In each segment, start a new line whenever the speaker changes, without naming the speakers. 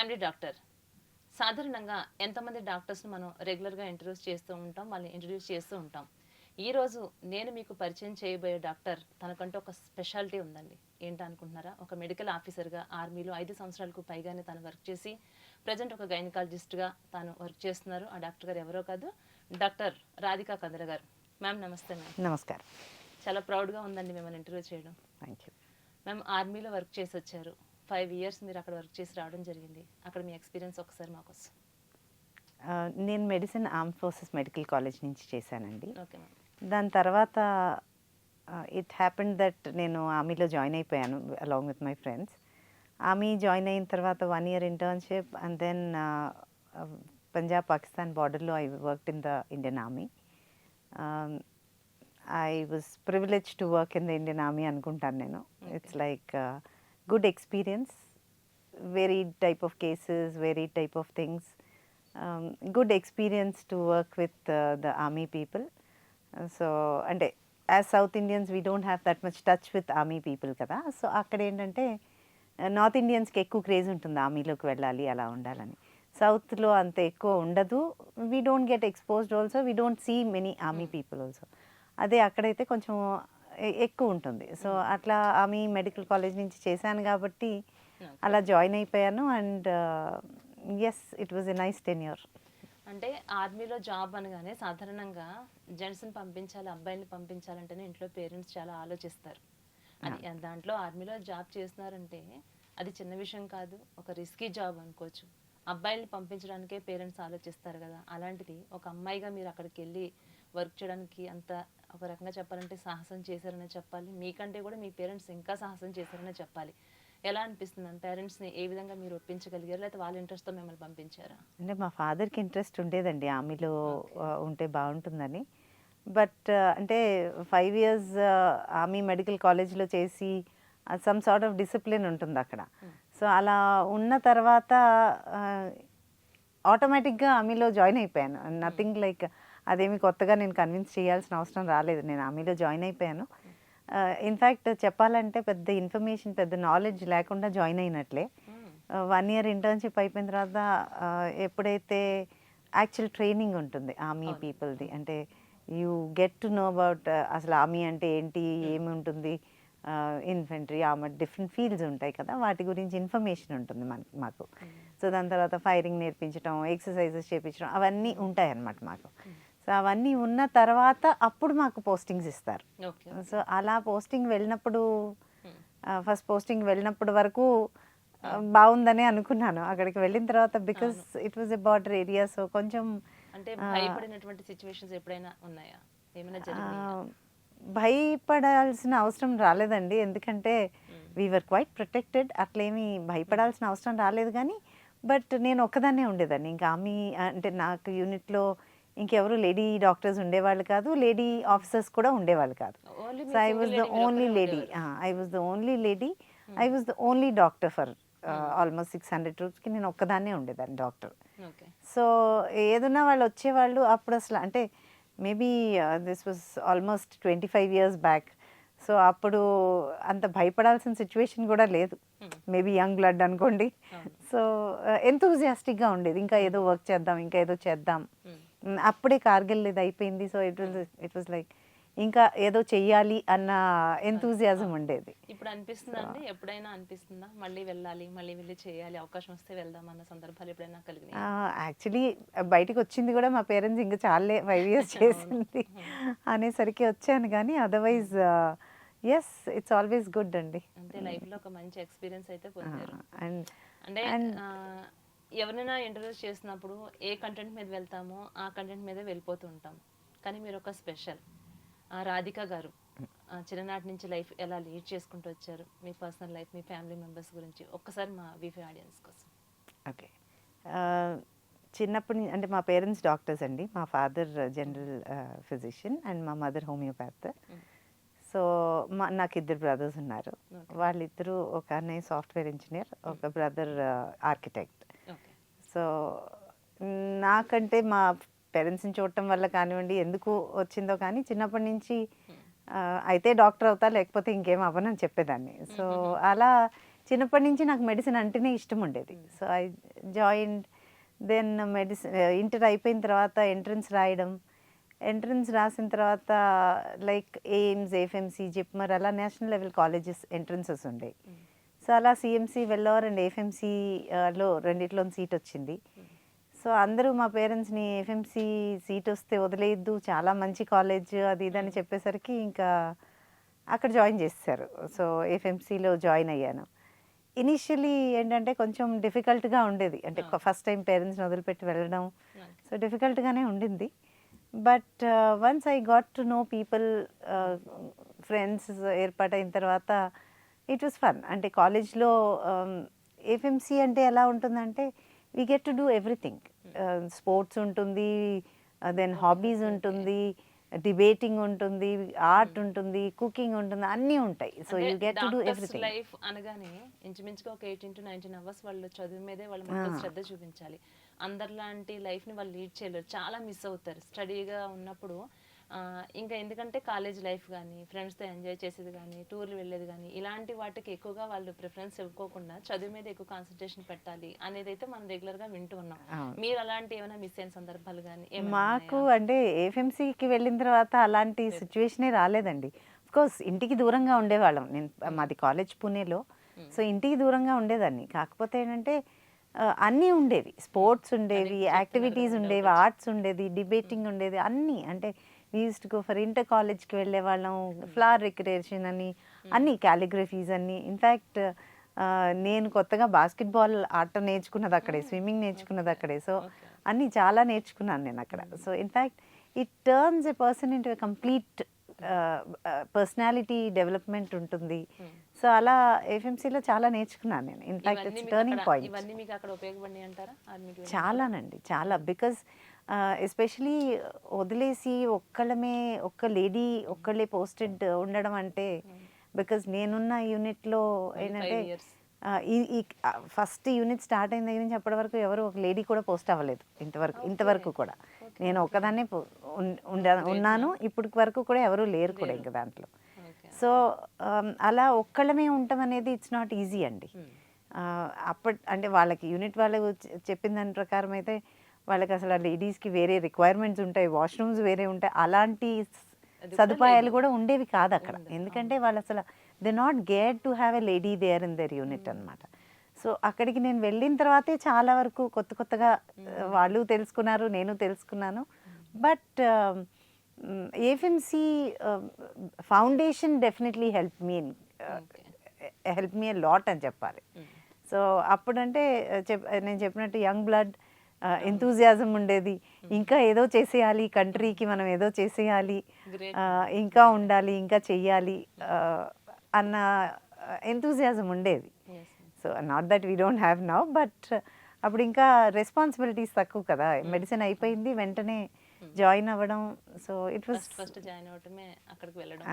Family doctor. సాధారణంగా ఎంతమంది డాక్టర్స్‌ని మనం రెగ్యులర్‌గా ఇంట్రొడ్యూస్ చేస్తూ ఉంటాం. వాళ్ళని ఇంట్రొడ్యూస్ చేస్తూ ఉంటాం. ఈరోజు నేను మీకు పరిచయం చేయబోయే డాక్టర్ తనకంటూ ఒక స్పెషాలిటీ ఉందండి. ఏంటనుకుంటున్నారా? ఒక మెడికల్ ఆఫీసర్‌గా ఆర్మీలో 5 సంవత్సరాలకు పైగానే తను వర్క్ చేసి ప్రెజెంట్ ఒక గైనకాలజిస్ట్‌గా తాను వర్క్ చేస్తున్నారు. ఆ డాక్టర్ గారు ఎవరో కాదు డాక్టర్ రాధికా కందర గారు. మ్యామ్ నమస్తే మ్యామ్.
నమస్కారం.
చాలా ప్రౌడ్‌గా ఉందండి మిమ్మల్ని ఇంటర్వ్యూ చేయడం.
Thank you.
మ్యామ్ ఆర్మీలో వర్క్ చేసొచ్చారు. 5 ఇయర్స్ మీరు అక్కడ వర్క్ చేసి రావడం జరిగింది. అక్కడ మీ ఎక్స్‌పీరియన్స్ ఒకసారి మాకోసం.
నేను medicine armed forces medical college నుంచి చేశానండి.
Okay ma'am.
దాని తర్వాత ఇట్ హ్యాపెండ్ దట్ నేను ఆర్మీలో జాయిన్ అయిపోయాను along with my friends. Army join అయిన తర్వాత 1 year internship and then Punjab Pakistan బార్డర్‌లో I worked in the Indian army. I was privileged to work in the Indian army అనుకుంటాను నేను. It's like good experience, varied type of cases, varied type of things. Good experience to work with the army people. So, and as South Indians, we don't have that much touch with army people కదా. So అక్కడ ఏంటంటే north ఇండియన్స్కి ఎక్కువ craze ఉంటుంది ఆర్మీలోకి వెళ్ళాలి అలా ఉండాలని. సౌత్లో అంత ఎక్కువ ఉండదు. We don't get exposed also, we don't see many army people also. అదే అక్కడైతే కొంచెం ఎక్కువ ఉంటుంది. సో అట్లా ఆర్మీ మెడికల్ కాలేజ్ నుంచి చేశాను కాబట్టి అలా జాయిన్ అయిపోయాను. And yes, it was a nice tenure.
అంటే ఆర్మీలో జాబ్ అనగానే సాధారణంగా జెంట్స్ని పంపించాలి, అబ్బాయిని పంపించాలంటేనే ఇంట్లో పేరెంట్స్ చాలా ఆలోచిస్తారు. అది దాంట్లో ఆర్మీలో జాబ్ చేస్తున్నారంటే అది చిన్న విషయం కాదు, ఒక రిస్కీ జాబ్ అనుకోవచ్చు. అబ్బాయిల్ని పంపించడానికే పేరెంట్స్ ఆలోచిస్తారు కదా. అలాంటిది ఒక అమ్మాయిగా మీరు అక్కడికి వెళ్ళి వర్క్ చేయడానికి అంత ఒక రకంగా చెప్పాలంటే సాహసం చేశారనే చెప్పాలి. మీకంటే కూడా మీ పేరెంట్స్ ఇంకా సాహసం చేశారనే చెప్పాలి. ఎలా అనిపిస్తుంది పేరెంట్స్ని ఏ విధంగా మీరు ఒప్పించగలిగారు, లేకపోతే వాళ్ళ ఇంట్రెస్ట్తో మిమ్మల్ని పంపించారా?
అంటే మా ఫాదర్కి ఇంట్రెస్ట్ ఉండేదండి ఆర్మీలో ఉంటే బాగుంటుందని. బట్ అంటే 5 ఇయర్స్ ఆర్మీ మెడికల్ కాలేజ్లో చేసి సమ్ సార్ట్ ఆఫ్ డిసిప్లిన్ ఉంటుంది అక్కడ. సో అలా ఉన్న తర్వాత ఆటోమేటిక్గా ఆర్మీలో జాయిన్ అయిపోయాను. నథింగ్ లైక్ అదేమి కొత్తగా నేను కన్విన్స్ చేయాల్సిన అవసరం రాలేదు. నేను ఆర్మీలో జాయిన్ అయిపోయాను. ఇన్ఫ్యాక్ట్ చెప్పాలంటే పెద్ద ఇన్ఫర్మేషన్, పెద్ద నాలెడ్జ్ లేకుండా జాయిన్ అయినట్లే. 1 ఇయర్ ఇంటర్న్షిప్ అయిపోయిన తర్వాత ఎప్పుడైతే యాక్చువల్ ట్రైనింగ్ ఉంటుంది ఆర్మీ పీపుల్ది, అంటే you get to know about అసలు ఆర్మీ అంటే ఏంటి, ఏమి ఉంటుంది, ఇన్ఫెంట్రీ, ఆర్మర్, డిఫరెంట్ ఫీల్డ్స్ ఉంటాయి కదా, వాటి గురించి ఇన్ఫర్మేషన్ ఉంటుంది మాకు. సో దాని తర్వాత ఫైరింగ్ నేర్పించడం, ఎక్సర్సైజెస్ చేయించడం, అవన్నీ ఉంటాయి అన్నమాట మాకు. సో అవన్నీ ఉన్న తర్వాత అప్పుడు మాకు పోస్టింగ్స్ ఇస్తారు. సో అలా పోస్టింగ్ వెళ్ళినప్పుడు, ఫస్ట్ పోస్టింగ్ వెళ్ళినప్పుడు వరకు బాగుందని అనుకున్నాను. అక్కడికి వెళ్ళిన తర్వాత because it was a border area, so కొంచెం
అంటే భయపడినటువంటి సిచ్యువేషన్స్ ఎప్పుడైనా ఉన్నాయా? ఏమైనా జరిగిందా?
భయపడాల్సిన అవసరం రాలేదండి, ఎందుకంటే వీఆర్ క్వైట్ ప్రొటెక్టెడ్. అట్లేమీ భయపడాల్సిన అవసరం రాలేదు. కానీ బట్ నేను ఒక్కదాన్నే ఉండేదాన్ని. ఇంకా ఆర్మీ అంటే నాకు యూనిట్లో ఇంకెవరు లేడీ డాక్టర్స్ ఉండేవాళ్ళు కాదు, లేడీ ఆఫీసర్స్ కూడా ఉండేవాళ్ళు కాదు. So I was the only lady. I was the only lady. I was the only doctor for almost 600 ట్రూప్స్కి. నేను ఒక్కదాన్నే ఉండేదాన్ని డాక్టర్. సో ఏదన్నా వాళ్ళు వచ్చేవాళ్ళు అప్పుడు అసలు, అంటే maybe this was almost 25 years back. So అప్పుడు అంత భయపడాల్సిన సిచ్యువేషన్ కూడా లేదు. మేబీ యంగ్ బ్లడ్ అనుకోండి. సో ఎంతూజియాస్టిక్గా ఉండేది, ఇంకా ఏదో వర్క్ చేద్దాం, ఇంకా ఏదో చేద్దాం. అప్పుడే కార్గిల్ ఇది అయిపోయింది. సో ఇట్ వాజ్ లైక్ ఇంకా ఏదో చెయ్యాలి అన్న ఎంతూజియాజం ఉండేది.
ఇప్పుడు అనిపిస్తుందా అండి, ఎప్పుడైనా అనిపిస్తుందా మళ్ళీ వెళ్ళాలి, మళ్ళీ వెళ్ళి చేయాలి, అవకాశం వస్తే వెళ్దాం అన్న సందర్భాలు ఎప్పుడైనా కలిగినాయి?
యాక్చువల్లీ బయటికి వచ్చింది కూడా మా పేరెంట్స్ ఇంకా చాలే 5 ఇయర్స్ చేసింది అనేసరికి వచ్చాను. కానీ otherwise yes, it's always good అండి.
అంటే లైఫ్లో ఒక మంచి ఎక్స్పీరియన్స్ అయితే పొందారు. అంటే
అండ్
ఎవరైనా ఇంటర్వ్యూస్ చేసినప్పుడు ఏ కంటెంట్ మీద వెళ్తామో ఆ కంటెంట్ మీదే వెళ్ళిపోతూ ఉంటాం. కానీ మీరు ఒక స్పెషల్. రాధిక గారు చిన్ననాటి నుంచి లైఫ్ ఎలా లీడ్ చేసుకుంటూ వచ్చారు, మీ పర్సనల్ లైఫ్, మీ ఫ్యామిలీ మెంబర్స్ గురించి ఒక్కసారి మా వీఫీ ఆడియన్స్ కోసం.
ఓకే, చిన్నప్పటి నుంచి అంటే మా పేరెంట్స్ డాక్టర్స్ అండి. మా ఫాదర్ జనరల్ ఫిజిషియన్ అండ్ మా మదర్ హోమియోపాత్. సో నాకు 2 బ్రదర్స్ ఉన్నారు. వాళ్ళిద్దరూ, ఒక అన్నయ్య సాఫ్ట్వేర్ ఇంజనీర్, ఒక బ్రదర్ ఆర్కిటెక్ట్. సో నాకంటే మా పేరెంట్స్ని చూడటం వల్ల కానివ్వండి, ఎందుకు వచ్చిందో కానీ చిన్నప్పటి నుంచి అయితే డాక్టర్ అవుతా, లేకపోతే ఇంకేం అవ్వనని చెప్పేదాన్ని. సో అలా చిన్నప్పటి నుంచి నాకు మెడిసిన్ అంటేనే ఇష్టం ఉండేది. So I joined. Then inter అయిపోయిన తర్వాత ఎంట్రన్స్ రాయడం, ఎంట్రన్స్ రాసిన తర్వాత లైక్ ఎయిమ్స్, ఎఫ్ఎంసి, జిప్మర్ అలా నేషనల్ లెవెల్ కాలేజెస్ ఎంట్రన్సెస్ ఉండేవి. సో అలా సిఎంసి, వెల్లోర్ అండ్ ఎఫ్ఎంసిలో రెండిట్లో సీట్ వచ్చింది. సో అందరూ మా పేరెంట్స్ని ఎఫ్ఎంసి సీట్ వస్తే వదిలేయద్దు, చాలా మంచి కాలేజ్ అది ఇదని చెప్పేసరికి ఇంకా అక్కడ జాయిన్ చేశారు. సో ఎఫ్ఎంసిలో జాయిన్ అయ్యాను. ఇనీషియలీ ఏంటంటే కొంచెం డిఫికల్ట్గా ఉండేది, అంటే ఫస్ట్ టైం పేరెంట్స్ని వదిలిపెట్టి వెళ్ళడం, సో డిఫికల్ట్గానే ఉండింది. But once I got to know people, friends ఏర్పాటైన తర్వాత ఇట్ వాస్ ఫన్. అంటే కాలేజ్లో ఎఫ్ఎంసి అంటే ఎలా ఉంటుందంటే we get to do everything. Sports ఉంటుంది, దెన్ హాబీస్ ఉంటుంది, డిబేటింగ్ ఉంటుంది, ఆర్ట్ ఉంటుంది, కుకింగ్ ఉంటుంది, అన్నీ ఉంటాయి. So you get to do everything.
Life అనగానే ఇంచుమించుగా ఒక 18 to 19 అవర్స్ వాళ్ళు చదువు మీదే వాళ్ళు మొత్తం శ్రద్ధ చూపించాలి. అందరిలాంటి లైఫ్ని వాళ్ళు లీడ్ చేయలేరు, చాలా మిస్ అవుతారు స్టడీగా ఉన్నప్పుడు. ఇంకా ఎందుకంటే కాలేజ్ లైఫ్ కానీ, ఫ్రెండ్స్తో ఎంజాయ్ చేసేది కానీ, టూర్లు వెళ్ళేది కానీ, ఇలాంటి వాటికి ఎక్కువగా వాళ్ళు ప్రిఫరెన్స్ ఇవ్వకోకుండా చదువు మీద ఎక్కువ కాన్సన్ట్రేషన్ పెట్టాలి అనేది అయితే మనం రెగ్యులర్గా వింటూ ఉన్నాం. మీరు అలాంటి ఏమైనా మిస్ అయిన సందర్భాలు కానీ?
మాకు అంటే ఎఫ్ఎంసీకి వెళ్ళిన తర్వాత అలాంటి సిచ్యువేషనే రాలేదండి. కోర్స్ ఇంటికి దూరంగా ఉండేవాళ్ళం. మాది కాలేజ్ పూణేలో, సో ఇంటికి దూరంగా ఉండేదాన్ని. కాకపోతే ఏంటంటే అన్నీ ఉండేవి, స్పోర్ట్స్ ఉండేవి, యాక్టివిటీస్ ఉండేవి, ఆర్ట్స్ ఉండేది, డిబేటింగ్ ఉండేది, అన్నీ. అంటే we used to go for inter కాలేజ్కి వెళ్ళే వాళ్ళం, ఫ్లవర్ రిక్రియేషన్ అని, అన్నీ క్యాలిగ్రఫీస్ అన్నీ. ఇన్ఫ్యాక్ట్ నేను కొత్తగా బాస్కెట్బాల్ ఆట నేర్చుకున్నది అక్కడే, స్విమ్మింగ్ నేర్చుకున్నది అక్కడే. సో అన్నీ చాలా నేర్చుకున్నాను నేను అక్కడ. So in fact it turns a person into a complete personality development ఉంటుంది. సో అలా ఎఫ్ఎంసీలో చాలా నేర్చుకున్నాను నేను. In fact it's turning point.
ఇవన్నీ మీకు అక్కడ ఉపయోగపడినాయి అంటారా?
చాలానండి, చాలా. బికాజ్ ఎస్పెషలీ వదిలేసి ఒక్క లేడీ ఒక్కళ్ళే పోస్టెడ్ ఉండడం అంటే, బికాజ్ నేనున్న యూనిట్లో ఏంటంటే ఈ ఫస్ట్ యూనిట్ స్టార్ట్ అయిన దగ్గర నుంచి అప్పటి వరకు ఎవరు ఒక లేడీ కూడా పోస్ట్ అవ్వలేదు ఇంతవరకు కూడా. నేను ఒక్కదాన్నే ఉన్నాను, ఇప్పటి వరకు కూడా ఎవరు లేరు కూడా ఇంకా దాంట్లో. సో అలా ఒక్కళ్ళమే ఉండటం అనేది ఇట్స్ నాట్ ఈజీ అండి. అంటే వాళ్ళకి యూనిట్ వాళ్ళు చెప్పిన దాని ప్రకారం అయితే వాళ్ళకి అసలు లేడీస్కి వేరే రిక్వైర్మెంట్స్ ఉంటాయి, వాష్రూమ్స్ వేరే ఉంటాయి, అలాంటి సదుపాయాలు కూడా ఉండేవి కాదు అక్కడ. ఎందుకంటే వాళ్ళు అసలు they not get to have a lady there in their unit అనమాట. సో అక్కడికి నేను వెళ్ళిన తర్వాతే చాలా వరకు కొత్తగా వాళ్ళు తెలుసుకున్నారు, నేను తెలుసుకున్నాను. But FMC foundation definitely help me a lot అని చెప్పాలి. సో అప్పుడంటే నేను చెప్పినట్టు యంగ్ బ్లడ్, ఎంతూజియాజం ఉండేది. ఇంకా ఏదో చేసేయాలి, కంట్రీకి మనం ఏదో చేసేయాలి, ఇంకా ఉండాలి, ఇంకా చెయ్యాలి అన్న ఎంతూజియాజం ఉండేది. So not that we don't have now, but అప్పుడు ఇంకా రెస్పాన్సిబిలిటీస్ తక్కువ కదా. మెడిసిన్ అయిపోయింది, వెంటనే జాయిన్ అవ్వడం. సో ఇట్ వాస్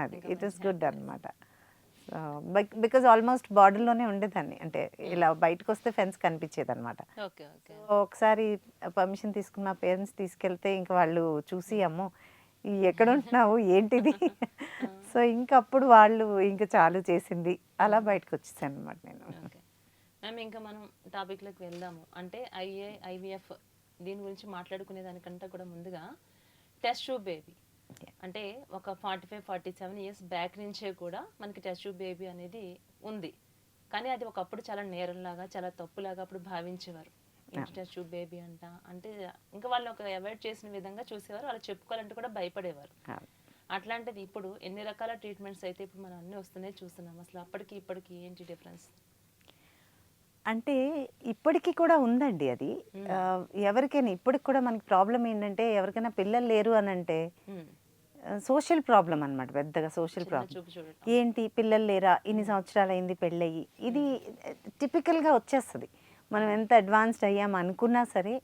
అది ఇట్ వాస్ గుడ్ అనమాట. సో బికాజ్ ఆల్మోస్ట్ బార్డర్లోనే ఉండేదాన్ని, అంటే ఇలా బయటకు వస్తే ఫెన్స్ కనిపించేది అనమాట. ఒకసారి పర్మిషన్ తీసుకుని మా పేరెంట్స్ తీసుకెళ్తే ఇంకా వాళ్ళు చూసి, అమ్మో ఎక్కడ ఉంటున్నావు ఏంటిది, సో ఇంకప్పుడు వాళ్ళు ఇంకా చాలు చేసింది, అలా బయటకు వచ్చేసాను అనమాట నేను.
మ్యామ్ ఇంకా మనం టాపిక్లోకి వెళ్దాము. అంటే ఐవీఎఫ్ దీని గురించి మాట్లాడుకునే దానికంటే కూడా ముందుగా టెస్ట్ ట్యూబ్ బేబీ అంటే ఒక 45-47 ఇయర్స్ బ్యాక్ నుంచే కూడా మనకి టెస్ట్ ట్యూబ్ బేబీ అనేది ఉంది. కానీ అది ఒకప్పుడు చాలా నేరంలాగా, చాలా తప్పులాగా అప్పుడు భావించేవారు. టెస్ట్ ట్యూబ్ బేబీ అంటే ఇంకా వాళ్ళని ఒక అవాయిడ్ చేసిన విధంగా చూసేవారు, వాళ్ళు చెప్పుకోవాలంటే కూడా భయపడేవారు. అట్లాంటిది ఇప్పుడు ఎన్ని రకాల ట్రీట్మెంట్స్ అయితే ఇప్పుడు మనం అన్నీ వస్తున్నాయి చూస్తున్నాం. అసలు అప్పటికి ఇప్పటికి ఏంటి డిఫరెన్స్?
అంటే ఇప్పటికీ కూడా ఉందండి అది. ఎవరికైనా ఇప్పటికి కూడా మనకి ప్రాబ్లం ఏంటంటే, ఎవరికైనా పిల్లలు లేరు అని అంటే సోషల్ ప్రాబ్లం అనమాట, పెద్దగా సోషల్ ప్రాబ్లం. ఏంటి పిల్లలు లేరా, ఇన్ని సంవత్సరాలు అయింది పెళ్ళయి, ఇది టిపికల్గా వచ్చేస్తుంది. మనం ఎంత అడ్వాన్స్డ్ అయ్యాం అనుకున్నా సరే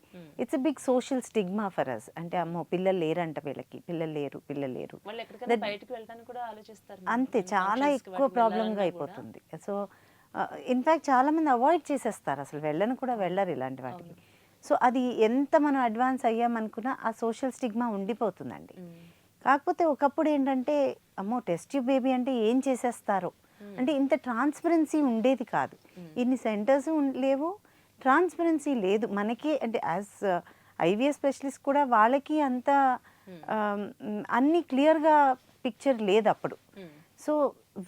it's a big social stigma for us. అంటే అమ్మో పిల్లలు లేరంట, వీళ్ళకి పిల్లలు లేరు అంతే, చాలా ఎక్కువ ప్రాబ్లంగా అయిపోతుంది. సో ఇన్ఫ్యాక్ట్ చాలామంది అవాయిడ్ చేసేస్తారు, అసలు వెళ్ళరు ఇలాంటి వాటికి. సో అది ఎంత మనం అడ్వాన్స్ అయ్యామనుకున్నా ఆ సోషల్ స్టిగ్మా ఉండిపోతుందండి. కాకపోతే ఒకప్పుడు ఏంటంటే, అమ్మో టెస్ట్ ట్యూబ్ బేబీ అంటే ఏం చేసేస్తారో అంటే ఇంత ట్రాన్స్పరెన్సీ ఉండేది కాదు. ఇన్ని సెంటర్స్ లేవు, ట్రాన్స్పరెన్సీ లేదు మనకి. అంటే యాజ్ ఐవీఎఫ్ స్పెషలిస్ట్ కూడా వాళ్ళకి అంత అన్ని క్లియర్గా పిక్చర్ లేదు అప్పుడు. సో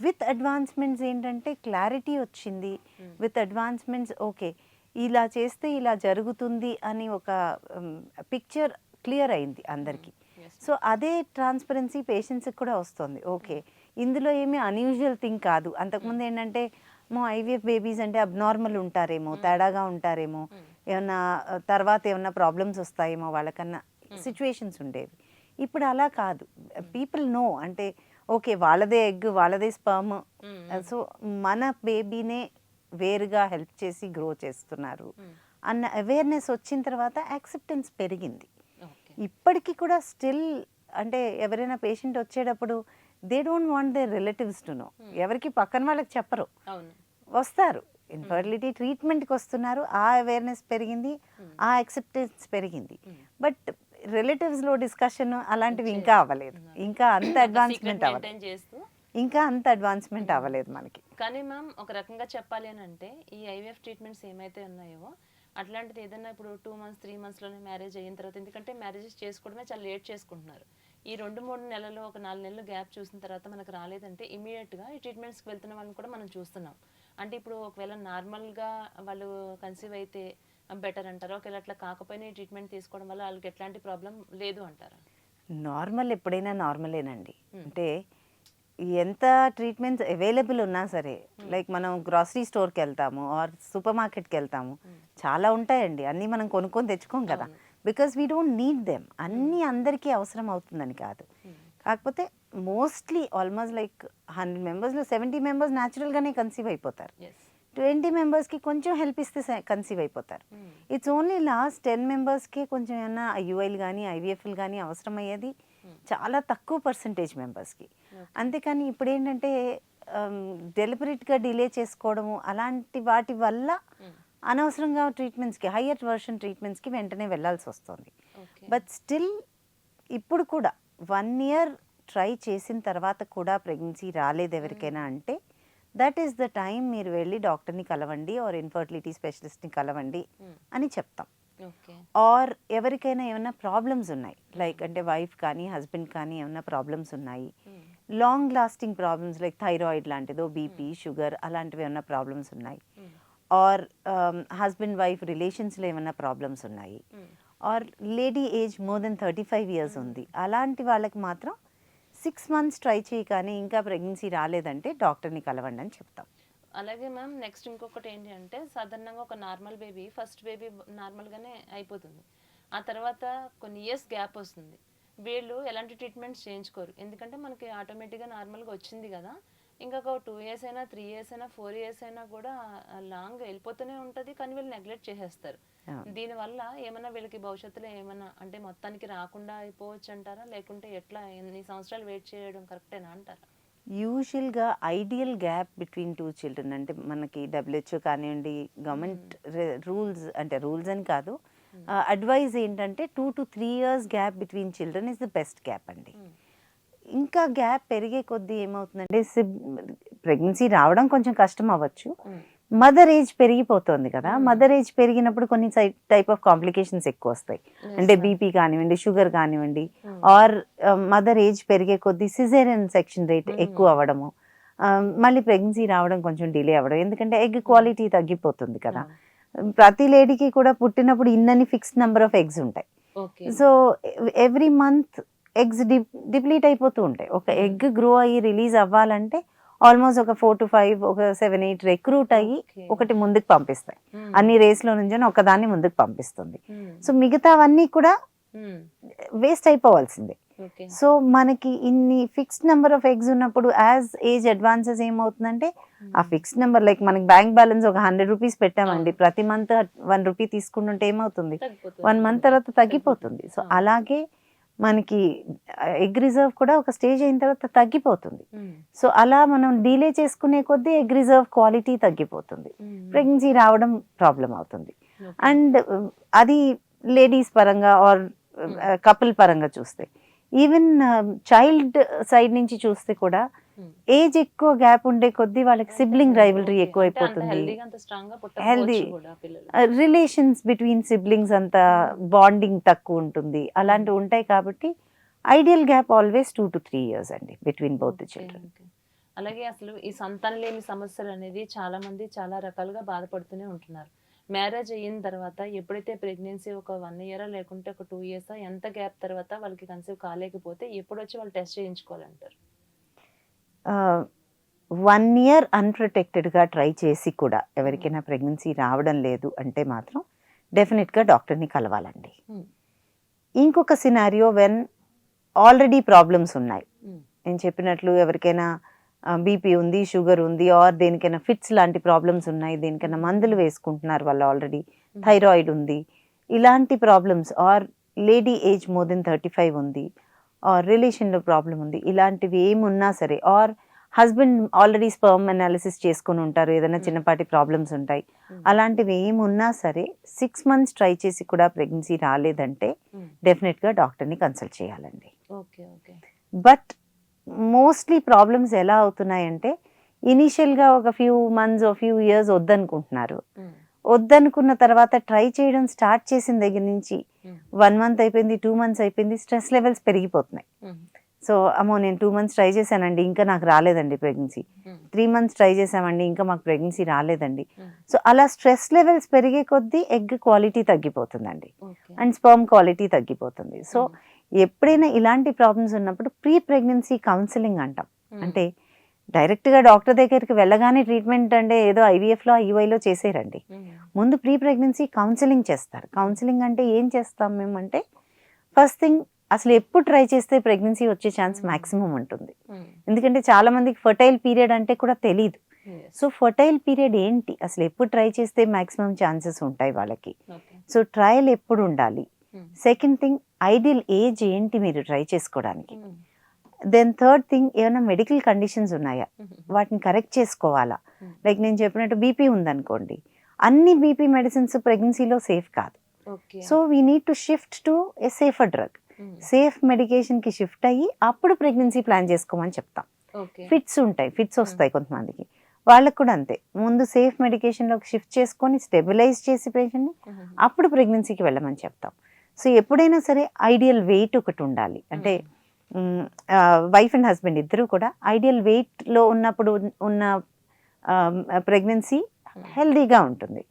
విత్ అడ్వాన్స్మెంట్స్ ఏంటంటే క్లారిటీ వచ్చింది. విత్ అడ్వాన్స్మెంట్స్ ఓకే ఇలా చేస్తే ఇలా జరుగుతుంది అని ఒక పిక్చర్ క్లియర్ అయింది అందరికీ. సో అదే ట్రాన్స్పరెన్సీ పేషెంట్స్కి కూడా వస్తుంది. ఓకే ఇందులో ఏమీ అన్యూజువల్ థింగ్ కాదు. అంతకుముందు ఏంటంటే ఐవీఎఫ్ బేబీస్ అంటే అబ్నార్మల్ ఉంటారేమో, తేడాగా ఉంటారేమో, ఏమన్నా తర్వాత ఏమన్నా ప్రాబ్లమ్స్ వస్తాయేమో వాళ్ళకన్నా సిచ్యువేషన్స్ ఉండేవి. ఇప్పుడు అలా కాదు. పీపుల్ నో అంటే ఓకే వాళ్ళదే ఎగ్, వాళ్ళదే స్పర్మ్, సో మన బేబీనే వేరుగా హెల్ప్ చేసి గ్రో చేస్తున్నారు అన్న అవేర్నెస్ వచ్చిన తర్వాత యాక్సెప్టెన్స్ పెరిగింది. ఇప్పటికీ కూడా స్టిల్ అంటే ఎవరైనా పేషెంట్ వచ్చేటప్పుడు they don't want their relatives to know. ఎవరికి పక్కన వాళ్ళకి చెప్పరు, వస్తారు ఇన్ఫర్టిలిటీ ట్రీట్మెంట్కి వస్తున్నారు. ఆ అవేర్నెస్ పెరిగింది, ఆ యాక్సెప్టెన్స్ పెరిగింది. బట్ రిలేటివ్స్లో డిస్కషన్ అలాంటివి ఇంకా అవ్వలేదు. ఇంకా అంత అడ్వాన్స్మెంట్ అవ్వలేదు, ఇంకా అంత అడ్వాన్స్మెంట్ అవ్వలేదు మనకి.
కానీ మ్యామ్ ఒక రకంగా చెప్పాలి అని అంటే ఈ ఐవీఎఫ్ ట్రీట్మెంట్స్ ఏమైతే ఉన్నాయో అట్లాంటిది ఏదైనా ఇప్పుడు 2 months 3 monthsలోనే మ్యారేజ్ అయిన తర్వాత, ఎందుకంటే మ్యారేజెస్ చేసుకోవడమే చాలా లేట్ చేసుకుంటున్నారు. ఈ 2-3 నెలలు ఒక 4 నెలలు గ్యాప్ చూసిన తర్వాత మనకు రాలేదంటే ఇమీడియట్గా ఈ ట్రీట్మెంట్స్కి వెళ్తున్న వాళ్ళని కూడా మనం చూస్తున్నాం. అంటే ఇప్పుడు ఒకవేళ నార్మల్గా వాళ్ళు కన్సీవ్ అయితే బెటర్ అంటారా, ఒకవేళ అట్లా కాకపోయినా ఈ ట్రీట్మెంట్ తీసుకోవడం వల్ల వాళ్ళకి ఎట్లాంటి ప్రాబ్లం లేదు అంటారా?
నార్మల్ ఎప్పుడైనా నార్మలేనండి. అంటే ఎంత ట్రీట్మెంట్స్ అవైలబుల్ ఉన్నా సరే, లైక్ మనం గ్రాసరీ స్టోర్కి వెళ్తాము ఆర్ సూపర్ మార్కెట్కి వెళ్తాము, చాలా ఉంటాయండి, అన్నీ మనం కొనుక్కొని తెచ్చుకోం కదా, because we don't need them. అన్నీ అందరికీ అవసరం అవుతుందని కాదు. కాకపోతే mostly almost like 100 members 70 members న్యాచురల్గానే కన్సీవ్ అయిపోతారు. 20 members కొంచెం హెల్ప్ ఇస్తే కన్సీవ్ అయిపోతారు. ఇట్స్ ఓన్లీ లాస్ట్ 10 members కొంచెం ఏమన్నా ఐయుఐలు కానీ ఐవీఎఫ్లు కానీ అవసరమయ్యేది చాలా తక్కువ పర్సంటేజ్ మెంబర్స్కి. అంతేకాని ఇప్పుడు ఏంటంటే డెలిబరేట్గా డిలే చేసుకోవడము అలాంటి వాటి వల్ల అనవసరంగా ట్రీట్మెంట్స్కి, హయ్యర్ వర్షన్ ట్రీట్మెంట్స్కి వెంటనే వెళ్ళాల్సి వస్తుంది. బట్ స్టిల్ ఇప్పుడు కూడా 1 year ట్రై చేసిన తర్వాత కూడా ప్రెగ్నెన్సీ రాలేదు ఎవరికైనా అంటే దట్ ఈస్ ద టైం మీరు వెళ్ళి డాక్టర్ని కలవండి ఆర్ ఇన్ఫర్టిలిటీ స్పెషలిస్ట్ని కలవండి అని చెప్తాం. ఆర్ ఎవరికైనా ఏమైనా ప్రాబ్లమ్స్ ఉన్నాయి, లైక్ అంటే వైఫ్ కానీ హస్బెండ్ కానీ ఏమైనా ప్రాబ్లమ్స్ ఉన్నాయి, long lasting problems like thyroid లాంటిదో, బీపీ, షుగర్ అలాంటివి ఏమైనా ప్రాబ్లమ్స్ ఉన్నాయి, ఆర్ హస్బెండ్ వైఫ్ రిలేషన్స్లో ఏమైనా ప్రాబ్లమ్స్ ఉన్నాయి, are lady age more than 35 years ఉంది, అలాంటి వాళ్ళకి మాత్రం 6 months ట్రై చేయి కానీ ఇంకా ప్రెగ్నెన్సీ రాలేదంటే డాక్టర్ని కలవండి అని చెప్తాం.
అలాగే మ్యామ్ నెక్స్ట్ ఇంకొకటి ఏంటి అంటే సాధారణంగా ఒక నార్మల్ బేబీ ఫస్ట్ బేబీ నార్మల్గానే అయిపోతుంది, ఆ తర్వాత కొన్ని ఇయర్స్ గ్యాప్ వస్తుంది. వీళ్ళు ఎలాంటి ట్రీట్మెంట్స్ చేయించుకోరు, ఎందుకంటే మనకి ఆటోమేటిక్గా నార్మల్గా వచ్చింది కదా, ఇంకొక 2 years అయినా 3 years అయినా 4 years అయినా కూడా లాంగ్ వెళ్ళిపోతూనే ఉంటుంది, కానీ వీళ్ళు నెగ్లెక్ట్ చేసేస్తారు. దీనివల్ల ఏమన్నా వీళ్ళకి భవిష్యత్తులో ఏమన్నా అంటే మొత్తానికి రాకుండా అయిపోవచ్చు అంటారా, లేకుంటే ఎట్లా ఎన్ని సంవత్సరాలు వెయిట్ చేయడం కరెక్టేనా అంటారా?
యూజువల్గా ఐడియల్ గ్యాప్ బిట్వీన్ 2 children అంటే మనకి WHO కానివ్వండి, గవర్నమెంట్ రూల్స్ అంటే రూల్స్ అని కాదు, అడ్వైజ్ ఏంటంటే 2 to 3 years gap between children is the best gap అండి. ఇంకా గ్యాప్ పెరిగే కొద్దీ ఏమవుతుందంటే ప్రెగ్నెన్సీ రావడం కొంచెం కష్టం అవ్వచ్చు, మదర్ ఏజ్ పెరిగిపోతుంది కదా, మదర్ ఏజ్ పెరిగినప్పుడు కొన్ని టైప్ ఆఫ్ కాంప్లికేషన్స్ ఎక్కువ వస్తాయి, అంటే బీపీ కానివ్వండి, షుగర్ కానివ్వండి, ఆర్ మదర్ ఏజ్ పెరిగే కొద్దీ సిజేరియన్ సెక్షన్ రేట్ ఎక్కువ అవ్వడము, మళ్ళీ ప్రెగ్నెన్సీ రావడం కొంచెం డిలే అవ్వడం, ఎందుకంటే ఎగ్ క్వాలిటీ తగ్గిపోతుంది కదా. ప్రతి లేడీకి కూడా పుట్టినప్పుడు ఇన్నని ఫిక్స్డ్ నెంబర్ ఆఫ్ ఎగ్స్ ఉంటాయి. So every month eggs deplete అయిపోతూ ఉంటాయి. ఒక ఎగ్ గ్రో అయ్యి రిలీజ్ అవ్వాలంటే ఆల్మోస్ట్ ఒక 4 to 5 ఒక 7, 8 రిక్రూట్ అయ్యి ఒకటి ముందుకు పంపిస్తాయి, అన్ని రేస్లో నుంచి ఒకదాన్ని ముందుకు పంపిస్తుంది. సో మిగతావన్నీ కూడా వేస్ట్ అయిపోవాల్సిందే. సో మనకి ఇన్ని ఫిక్స్డ్ నెంబర్ ఆఫ్ ఎగ్స్ ఉన్నప్పుడు యాజ్ ఏజ్ అడ్వాన్సెస్ ఏమవుతుందంటే ఆ ఫిక్స్డ్ నెంబర్ లైక్ మనకి బ్యాంక్ బ్యాలెన్స్ ఒక 100 rupees పెట్టామండి, ప్రతి మంత్ 1 rupee తీసుకుంటుంటే ఏమవుతుంది, 1 month తర్వాత తగ్గిపోతుంది. సో అలాగే మనకి ఎగ్ రిజర్వ్ కూడా ఒక స్టేజ్ అయిన తర్వాత తగ్గిపోతుంది. సో అలా మనం డీలే చేసుకునే కొద్దీ ఎగ్ రిజర్వ్ క్వాలిటీ తగ్గిపోతుంది, ప్రెగ్నెన్సీ రావడం ప్రాబ్లం అవుతుంది. అండ్ అది లేడీస్ పరంగా ఆర్ కపుల్ పరంగా చూస్తే, ఈవెన్ చైల్డ్ సైడ్ నుంచి చూస్తే కూడా ఏజ్ ఎక్కువ గ్యాప్ ఉండే కొద్దీ వాళ్ళకి సిబ్లింగ్ రైవలరీ ఎక్కువైపోతుంది.
హెల్దీగా అంత స్ట్రాంగ్ గా
హెల్దీ
పుట్టకపోవచ్చు కూడా పిల్లలు.
రిలేషన్స్ బిట్వీన్ సిబ్లింగ్స్ అంత బాండింగ్ తక్కువ ఉంటుంది, అలాంటివి ఉంటాయి. కాబట్టి ideal gap always 2 to 3 years అండి బిట్వీన్ బోత్ ది చిల్డ్రన్.
అలాగే అసలు ఈ సంతానలేమి సమస్యలు అనేది చాలా మంది చాలా రకాలుగా బాధపడుతూనే ఉంటున్నారు. మ్యారేజ్ అయిన తర్వాత ఎప్పుడైతే ప్రెగ్నెన్సీ ఒక 1 year లేకుంటే ఒక 2 years ఎంత గ్యాప్ తర్వాత వాళ్ళకి కన్సీవ్ కాలేకపోతే ఎప్పుడు వచ్చి వాళ్ళు టెస్ట్ చేయించుకోవాలంటారు?
1 year అన్‌ప్రొటెక్టెడ్‌గా ట్రై చేసి కూడా ఎవరికైనా ప్రెగ్నెన్సీ రావడం లేదు అంటే మాత్రం డెఫినెట్‌గా డాక్టర్‌ని కలవాలండి. ఇంకొక సినారియో వెన్ ఆల్రెడీ ప్రాబ్లమ్స్ ఉన్నాయి. నేను చెప్పినట్లు ఎవరికైనా బీపీ ఉంది, షుగర్ ఉంది, ఆర్ దేనికైనా ఫిట్స్ లాంటి ప్రాబ్లమ్స్ ఉన్నాయి, దేనికైనా మందులు వేసుకుంటున్నారు వాళ్ళు, ఆల్రెడీ థైరాయిడ్ ఉంది, ఇలాంటి problems, are lady age more than 35 ఉంది, ఆర్ రిలేషన్లో ప్రాబ్లం ఉంది, ఇలాంటివి ఏమున్నా సరే, are husband already sperm analysis చేసుకుని ఉంటారు, ఏదైనా చిన్నపాటి ప్రాబ్లమ్స్ ఉంటాయి, అలాంటివి ఏమున్నా సరే 6 months ట్రై చేసి కూడా ప్రెగ్నెన్సీ రాలేదంటే డెఫినెట్గా డాక్టర్ని కన్సల్ట్ చేయాలండి. బట్ మోస్ట్లీ ప్రాబ్లమ్స్ ఎలా అవుతున్నాయంటే ఇనీషియల్గా ఒక ఫ్యూ మంత్స్ ఫ్యూ ఇయర్స్ వద్దనుకుంటున్నారు, వద్దనుకున్న తర్వాత ట్రై చేయడం స్టార్ట్ చేసిన దగ్గర నుంచి 1 month అయిపోయింది, 2 months అయిపోయింది, స్ట్రెస్ లెవెల్స్ పెరిగిపోతున్నాయి. సో అమ్మో నేను 2 months ట్రై చేశానండి ఇంకా నాకు రాలేదండి ప్రెగ్నెన్సీ, 3 months ట్రై చేసామండి ఇంకా మాకు ప్రెగ్నెన్సీ రాలేదండి. సో అలా స్ట్రెస్ లెవెల్స్ పెరిగే కొద్దీ ఎగ్ క్వాలిటీ తగ్గిపోతుందండి అండ్ స్పర్మ్ క్వాలిటీ తగ్గిపోతుంది. సో ఎప్పుడైనా ఇలాంటి ప్రాబ్లమ్స్ ఉన్నప్పుడు ప్రీ ప్రెగ్నెన్సీ కౌన్సిలింగ్ అంటాం. అంటే డైరెక్ట్గా డాక్టర్ దగ్గరికి వెళ్ళగానే ట్రీట్మెంట్ అంటే ఏదో ఐవీఎఫ్లో ఐయుఐలో చేసేరండి. ముందు ప్రీ ప్రెగ్నెన్సీ కౌన్సిలింగ్ చేస్తారు. కౌన్సిలింగ్ అంటే ఏం చేస్తాం మేము అంటే, ఫస్ట్ థింగ్ అసలు ఎప్పుడు ట్రై చేస్తే ప్రెగ్నెన్సీ వచ్చే ఛాన్స్ మ్యాక్సిమం ఉంటుంది. ఎందుకంటే చాలా మందికి ఫర్టైల్ పీరియడ్ అంటే కూడా తెలియదు. సో ఫర్టైల్ పీరియడ్ ఏంటి, అసలు ఎప్పుడు ట్రై చేస్తే మ్యాక్సిమం ఛాన్సెస్ ఉంటాయి వాళ్ళకి. సో ట్రయల్ ఎప్పుడు ఉండాలి. సెకండ్ థింగ్ ఐడియల్ ఏజ్ ఏంటి మీరు ట్రై చేసుకోవడానికి. దెన్ థర్డ్ థింగ్ ఏమైనా మెడికల్ కండిషన్స్ ఉన్నాయా, వాటిని కరెక్ట్ చేసుకోవాలా. లైక్ నేను చెప్పినట్టు బీపీ ఉందనుకోండి, అన్ని బీపీ మెడిసిన్స్ ప్రెగ్నెన్సీలో సేఫ్ కాదు. So we need to shift to a safer drug. Safe మెడికేషన్కి షిఫ్ట్ అయ్యి అప్పుడు ప్రెగ్నెన్సీ ప్లాన్ చేసుకోమని చెప్తాం. ఫిట్స్ ఉంటాయి, ఫిట్స్ వస్తాయి కొంతమందికి, వాళ్ళకు కూడా అంతే. ముందు సేఫ్ మెడికేషన్లోకి షిఫ్ట్ చేసుకొని స్టెబిలైజ్ చేసి పేషెంట్ని అప్పుడు ప్రెగ్నెన్సీకి వెళ్ళమని చెప్తాం. సో ఎప్పుడైనా సరే ఐడియల్ వెయిట్ ఒకటి ఉండాలి. అంటే వైఫ్ అండ్ హస్బెండ్ ఇద్దరు కూడా ఐడియల్ వెయిట్లో ఉన్నప్పుడు ఉన్న ప్రెగ్నెన్సీ హెల్దీగా ఉంటుంది.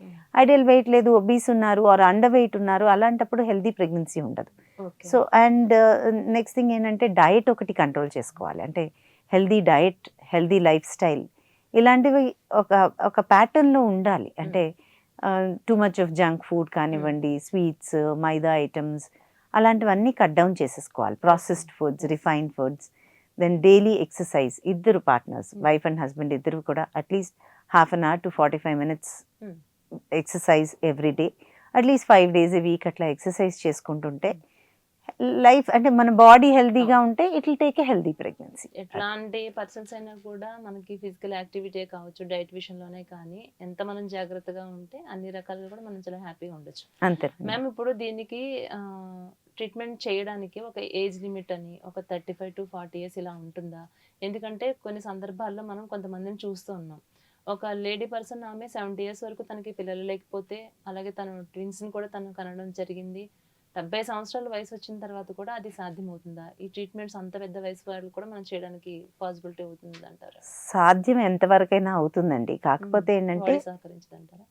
ఐడియల్ వెయిట్ లేదు, ఒబీస్ ఉన్నారు ఆర్ అండర్ వెయిట్ ఉన్నారు, అలాంటప్పుడు హెల్దీ ప్రెగ్నెన్సీ ఉండదు. సో అండ్ నెక్స్ట్ థింగ్ ఏంటంటే డయట్ ఒకటి కంట్రోల్ చేసుకోవాలి. అంటే healthy diet, healthy lifestyle ఇలాంటివి ఒక ప్యాటర్న్లో ఉండాలి. అంటే too much of junk food కానివ్వండి, స్వీట్స్, మైదా ఐటమ్స్ అలాంటివన్నీ కట్ డౌన్ చేసేసుకోవాలి. Processed foods, refined foods, then daily exercise. ఇద్దరు పార్ట్నర్స్, వైఫ్ అండ్ హస్బెండ్ ఇద్దరు కూడా at least 1/2 hour to 45 minutes exercise every day, at least 5 days a week అట్లా exercise చేసుకుంటుంటే life అంటే మన బాడీ హెల్దీగా ఉంటే it will take a healthy pregnancy.
ఎట్లాంటి పర్సన్స్ అయినా కూడా మనకి ఫిజికల్ యాక్టివిటీ కావచ్చు, డైట్ విషయంలోనే కానీ ఎంత మనం జాగ్రత్తగా ఉంటే అన్ని రకాలుగా కూడా మనం చాలా హ్యాపీగా ఉండొచ్చు.
అంతే
మ్యామ్. ఇప్పుడు దీనికి ట్రీట్మెంట్ చేయడానికి ఒక ఏజ్ లిమిట్ అని ఒక 35 to 40 years ఇలా ఉంటుందా? ఎందుకంటే కొన్ని సందర్భాల్లో మనం కొంతమందిని చూస్తూ ఉన్నాం, ఒక లేడీ పర్సన్ ఆమె 70 years వరకు తనకి పిల్లలు లేకపోతే, అలాగే తను ట్విన్స్ని కూడా తను కనడం జరిగింది. 70 సంవత్సరాల వయసు వచ్చిన తర్వాత కూడా అది సాధ్యమవుతుందా? ఈ ట్రీట్మెంట్స్ అంత పెద్ద వయసు వాళ్ళు కూడా మనం చేయడానికి పాసిబిలిటీ అవుతుంది అంటారా?
సాధ్యం ఎంతవరకైనా అవుతుందండి. కాకపోతే ఏంటంటే
సహకరించదంటారా?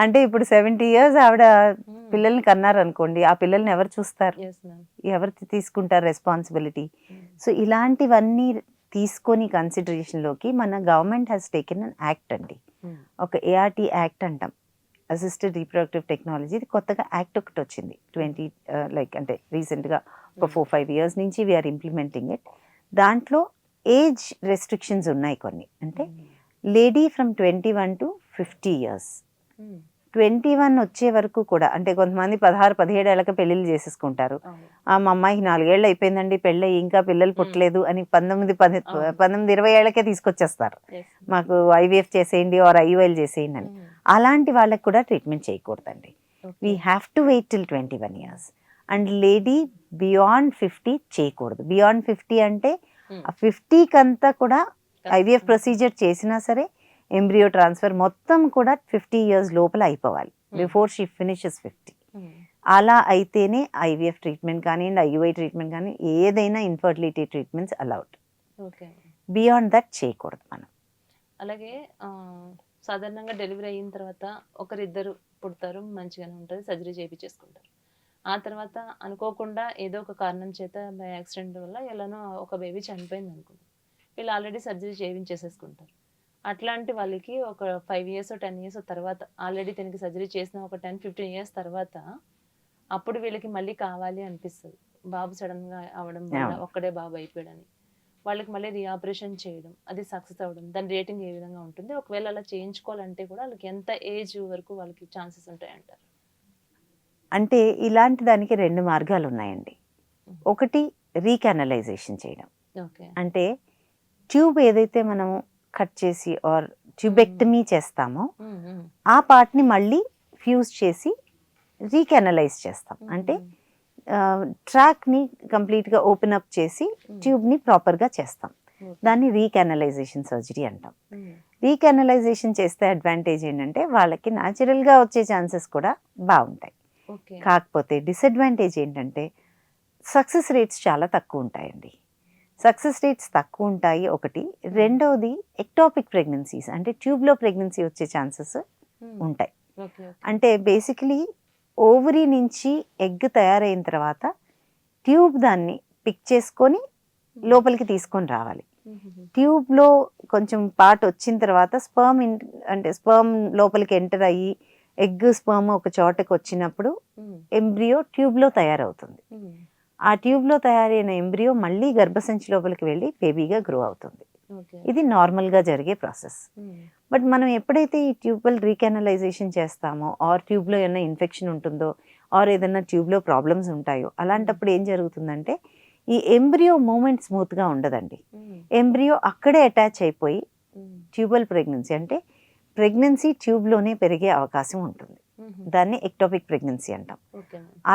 అంటే ఇప్పుడు 70 years ఆవిడ పిల్లల్ని కన్నారనుకోండి, ఆ పిల్లల్ని ఎవరు చూస్తారు, ఎవరు తీసుకుంటారు రెస్పాన్సిబిలిటీ. సో ఇలాంటివన్నీ తీసుకొని కన్సిడరేషన్లోకి మన government has taken an act అండి. ఒక ART యాక్ట్ అంటాం, అసిస్టెడ్ రీప్రొడక్టివ్ టెక్నాలజీ. ఇది కొత్తగా యాక్ట్ ఒకటి వచ్చింది లైక్ అంటే రీసెంట్గా ఒక 4-5 years నుంచి వీఆర్ ఇంప్లిమెంటింగ్ ఇట్. దాంట్లో ఏజ్ రెస్ట్రిక్షన్స్ ఉన్నాయి కొన్ని. అంటే లేడీ ఫ్రమ్ 21 to 50 years, 21 వచ్చే వరకు కూడా, అంటే కొంతమంది 16-17 ఏళ్ళకి పెళ్ళిళ్ళు చేసేసుకుంటారు. మా అమ్మాయికి 4 ఏళ్ళు అయిపోయిందండి పెళ్ళి, ఇంకా పిల్లలు పుట్టలేదు అని 19-20 ఏళ్ళకే తీసుకొచ్చేస్తారు, మాకు IVF చేసేయండి ఆర్ IUL చేసేయండి అని. అలాంటి వాళ్ళకి కూడా ట్రీట్మెంట్ చేయకూడదండి. We have to wait till 21 years. And lady beyond 50 చేయకూడదు. బియాండ్ 50 అంటే ఆ 50కి అంతా కూడా ఐవీఎఫ్ ప్రొసీజర్ చేసినా సరే ఎంబ్రియో ట్రాన్స్ఫర్ మొత్తం కూడా 50 years లోపల అయిపోవాలి, బిఫోర్ షీ ఫినిషెస్ 50. అలా అయితేనే ఐవీఎఫ్ ట్రీట్మెంట్ కానివ్వండి, ఐయుఐ ట్రీట్మెంట్ కానీ ఏదైనా infertility treatments allowed.
Okay.
Beyond that చేయకూడదు మనం.
అలాగే సాధారణంగా డెలివరీ అయిన తర్వాత ఒకరిద్దరు పుడతారు, మంచిగానే ఉంటుంది, సర్జరీ చేయించేసుకుంటారు. ఆ తర్వాత అనుకోకుండా ఏదో ఒక కారణం చేత బై యాక్సిడెంట్ వల్ల ఎలానో ఒక బేబీ చనిపోయింది అనుకుంటారు, వీళ్ళు ఆల్రెడీ సర్జరీ చేయించేసేసుకుంటారు. అట్లాంటి వాళ్ళకి ఒక 5 years 10 years తర్వాత ఆల్రెడీ దీనికి సర్జరీ చేసిన ఒక 10-15 years తర్వాత అప్పుడు వీళ్ళకి మళ్ళీ కావాలి అనిపిస్తుంది, బాబు సడన్గా అవడం వల్ల ఒక్కడే బాబు అయిపోయాడని. వాళ్ళకి మళ్ళీ రీఆపరేషన్ చేయడం, అది సక్సెస్ అవ్వడం, దాని రేటింగ్ ఏ విధంగా ఉంటుంది? ఒకవేళ అలా చేయించుకోవాలంటే కూడా వాళ్ళకి ఎంత ఏజ్ వరకు వాళ్ళకి ఛాన్సెస్ ఉంటాయి అంటారు?
అంటే ఇలాంటి దానికి 2 మార్గాలు ఉన్నాయండి. ఒకటి రీకానలైజేషన్ చేయడం.
ఓకే.
అంటే ట్యూబ్ ఏదైతే మనము కట్ చేసి ఆర్ ట్యూబెక్టమీ చేస్తామో ఆ పార్ట్ని మళ్ళీ ఫ్యూజ్ చేసి రీకానలైజ్ చేస్తాం. అంటే ట్రాక్ని కంప్లీట్గా ఓపెన్ అప్ చేసి ట్యూబ్ని ప్రాపర్గా చేస్తాం. దాన్ని రీకానలైజేషన్ సర్జరీ అంటాం. రీకానలైజేషన్ చేస్తే అడ్వాంటేజ్ ఏంటంటే వాళ్ళకి న్యాచురల్గా వచ్చే ఛాన్సెస్ కూడా బాగుంటాయి. కాకపోతే డిసడ్వాంటేజ్ ఏంటంటే సక్సెస్ రేట్స్ చాలా తక్కువ ఉంటాయండి. సక్సెస్ రేట్స్ తక్కువ ఉంటాయి ఒకటి. రెండవది ఎక్టాపిక్ ప్రెగ్నెన్సీస్, అంటే ట్యూబ్లో ప్రెగ్నెన్సీ వచ్చే ఛాన్సెస్ ఉంటాయి. అంటే బేసికలీ ఓవరీ నుంచి ఎగ్ తయారైన తర్వాత ట్యూబ్ దాన్ని పిక్ చేసుకొని లోపలికి తీసుకొని రావాలి. ట్యూబ్లో కొంచెం పార్ట్ వచ్చిన తర్వాత స్పర్మ్ లోపలికి ఎంటర్ అయ్యి ఎగ్ స్పర్మ్ ఒక చోటకి వచ్చినప్పుడు ఎంబ్రియో ట్యూబ్లో తయారవుతుంది. ఆ ట్యూబ్లో తయారైన ఎంబ్రియో మళ్ళీ గర్భసంచి లోపలికి వెళ్ళి బేబీగా గ్రో అవుతుంది. ఇది నార్మల్గా జరిగే ప్రాసెస్. బట్ మనం ఎప్పుడైతే ఈ ట్యూబల్ రీకానలైజేషన్ చేస్తామో ఆర్ ట్యూబ్లో ఏమైనా ఇన్ఫెక్షన్ ఉంటుందో ఆర్ ఏదైనా ట్యూబ్లో ప్రాబ్లమ్స్ ఉంటాయో అలాంటప్పుడు ఏం జరుగుతుందంటే ఈ ఎంబ్రియో మూమెంట్ స్మూత్గా ఉండదండి. ఎంబ్రియో అక్కడే అటాచ్ అయిపోయి ట్యూబల్ ప్రెగ్నెన్సీ, అంటే ప్రెగ్నెన్సీ ట్యూబ్లోనే పెరిగే అవకాశం ఉంటుంది. దాన్ని ఎక్టోపిక్ ప్రెగ్నెన్సీ అంటాం.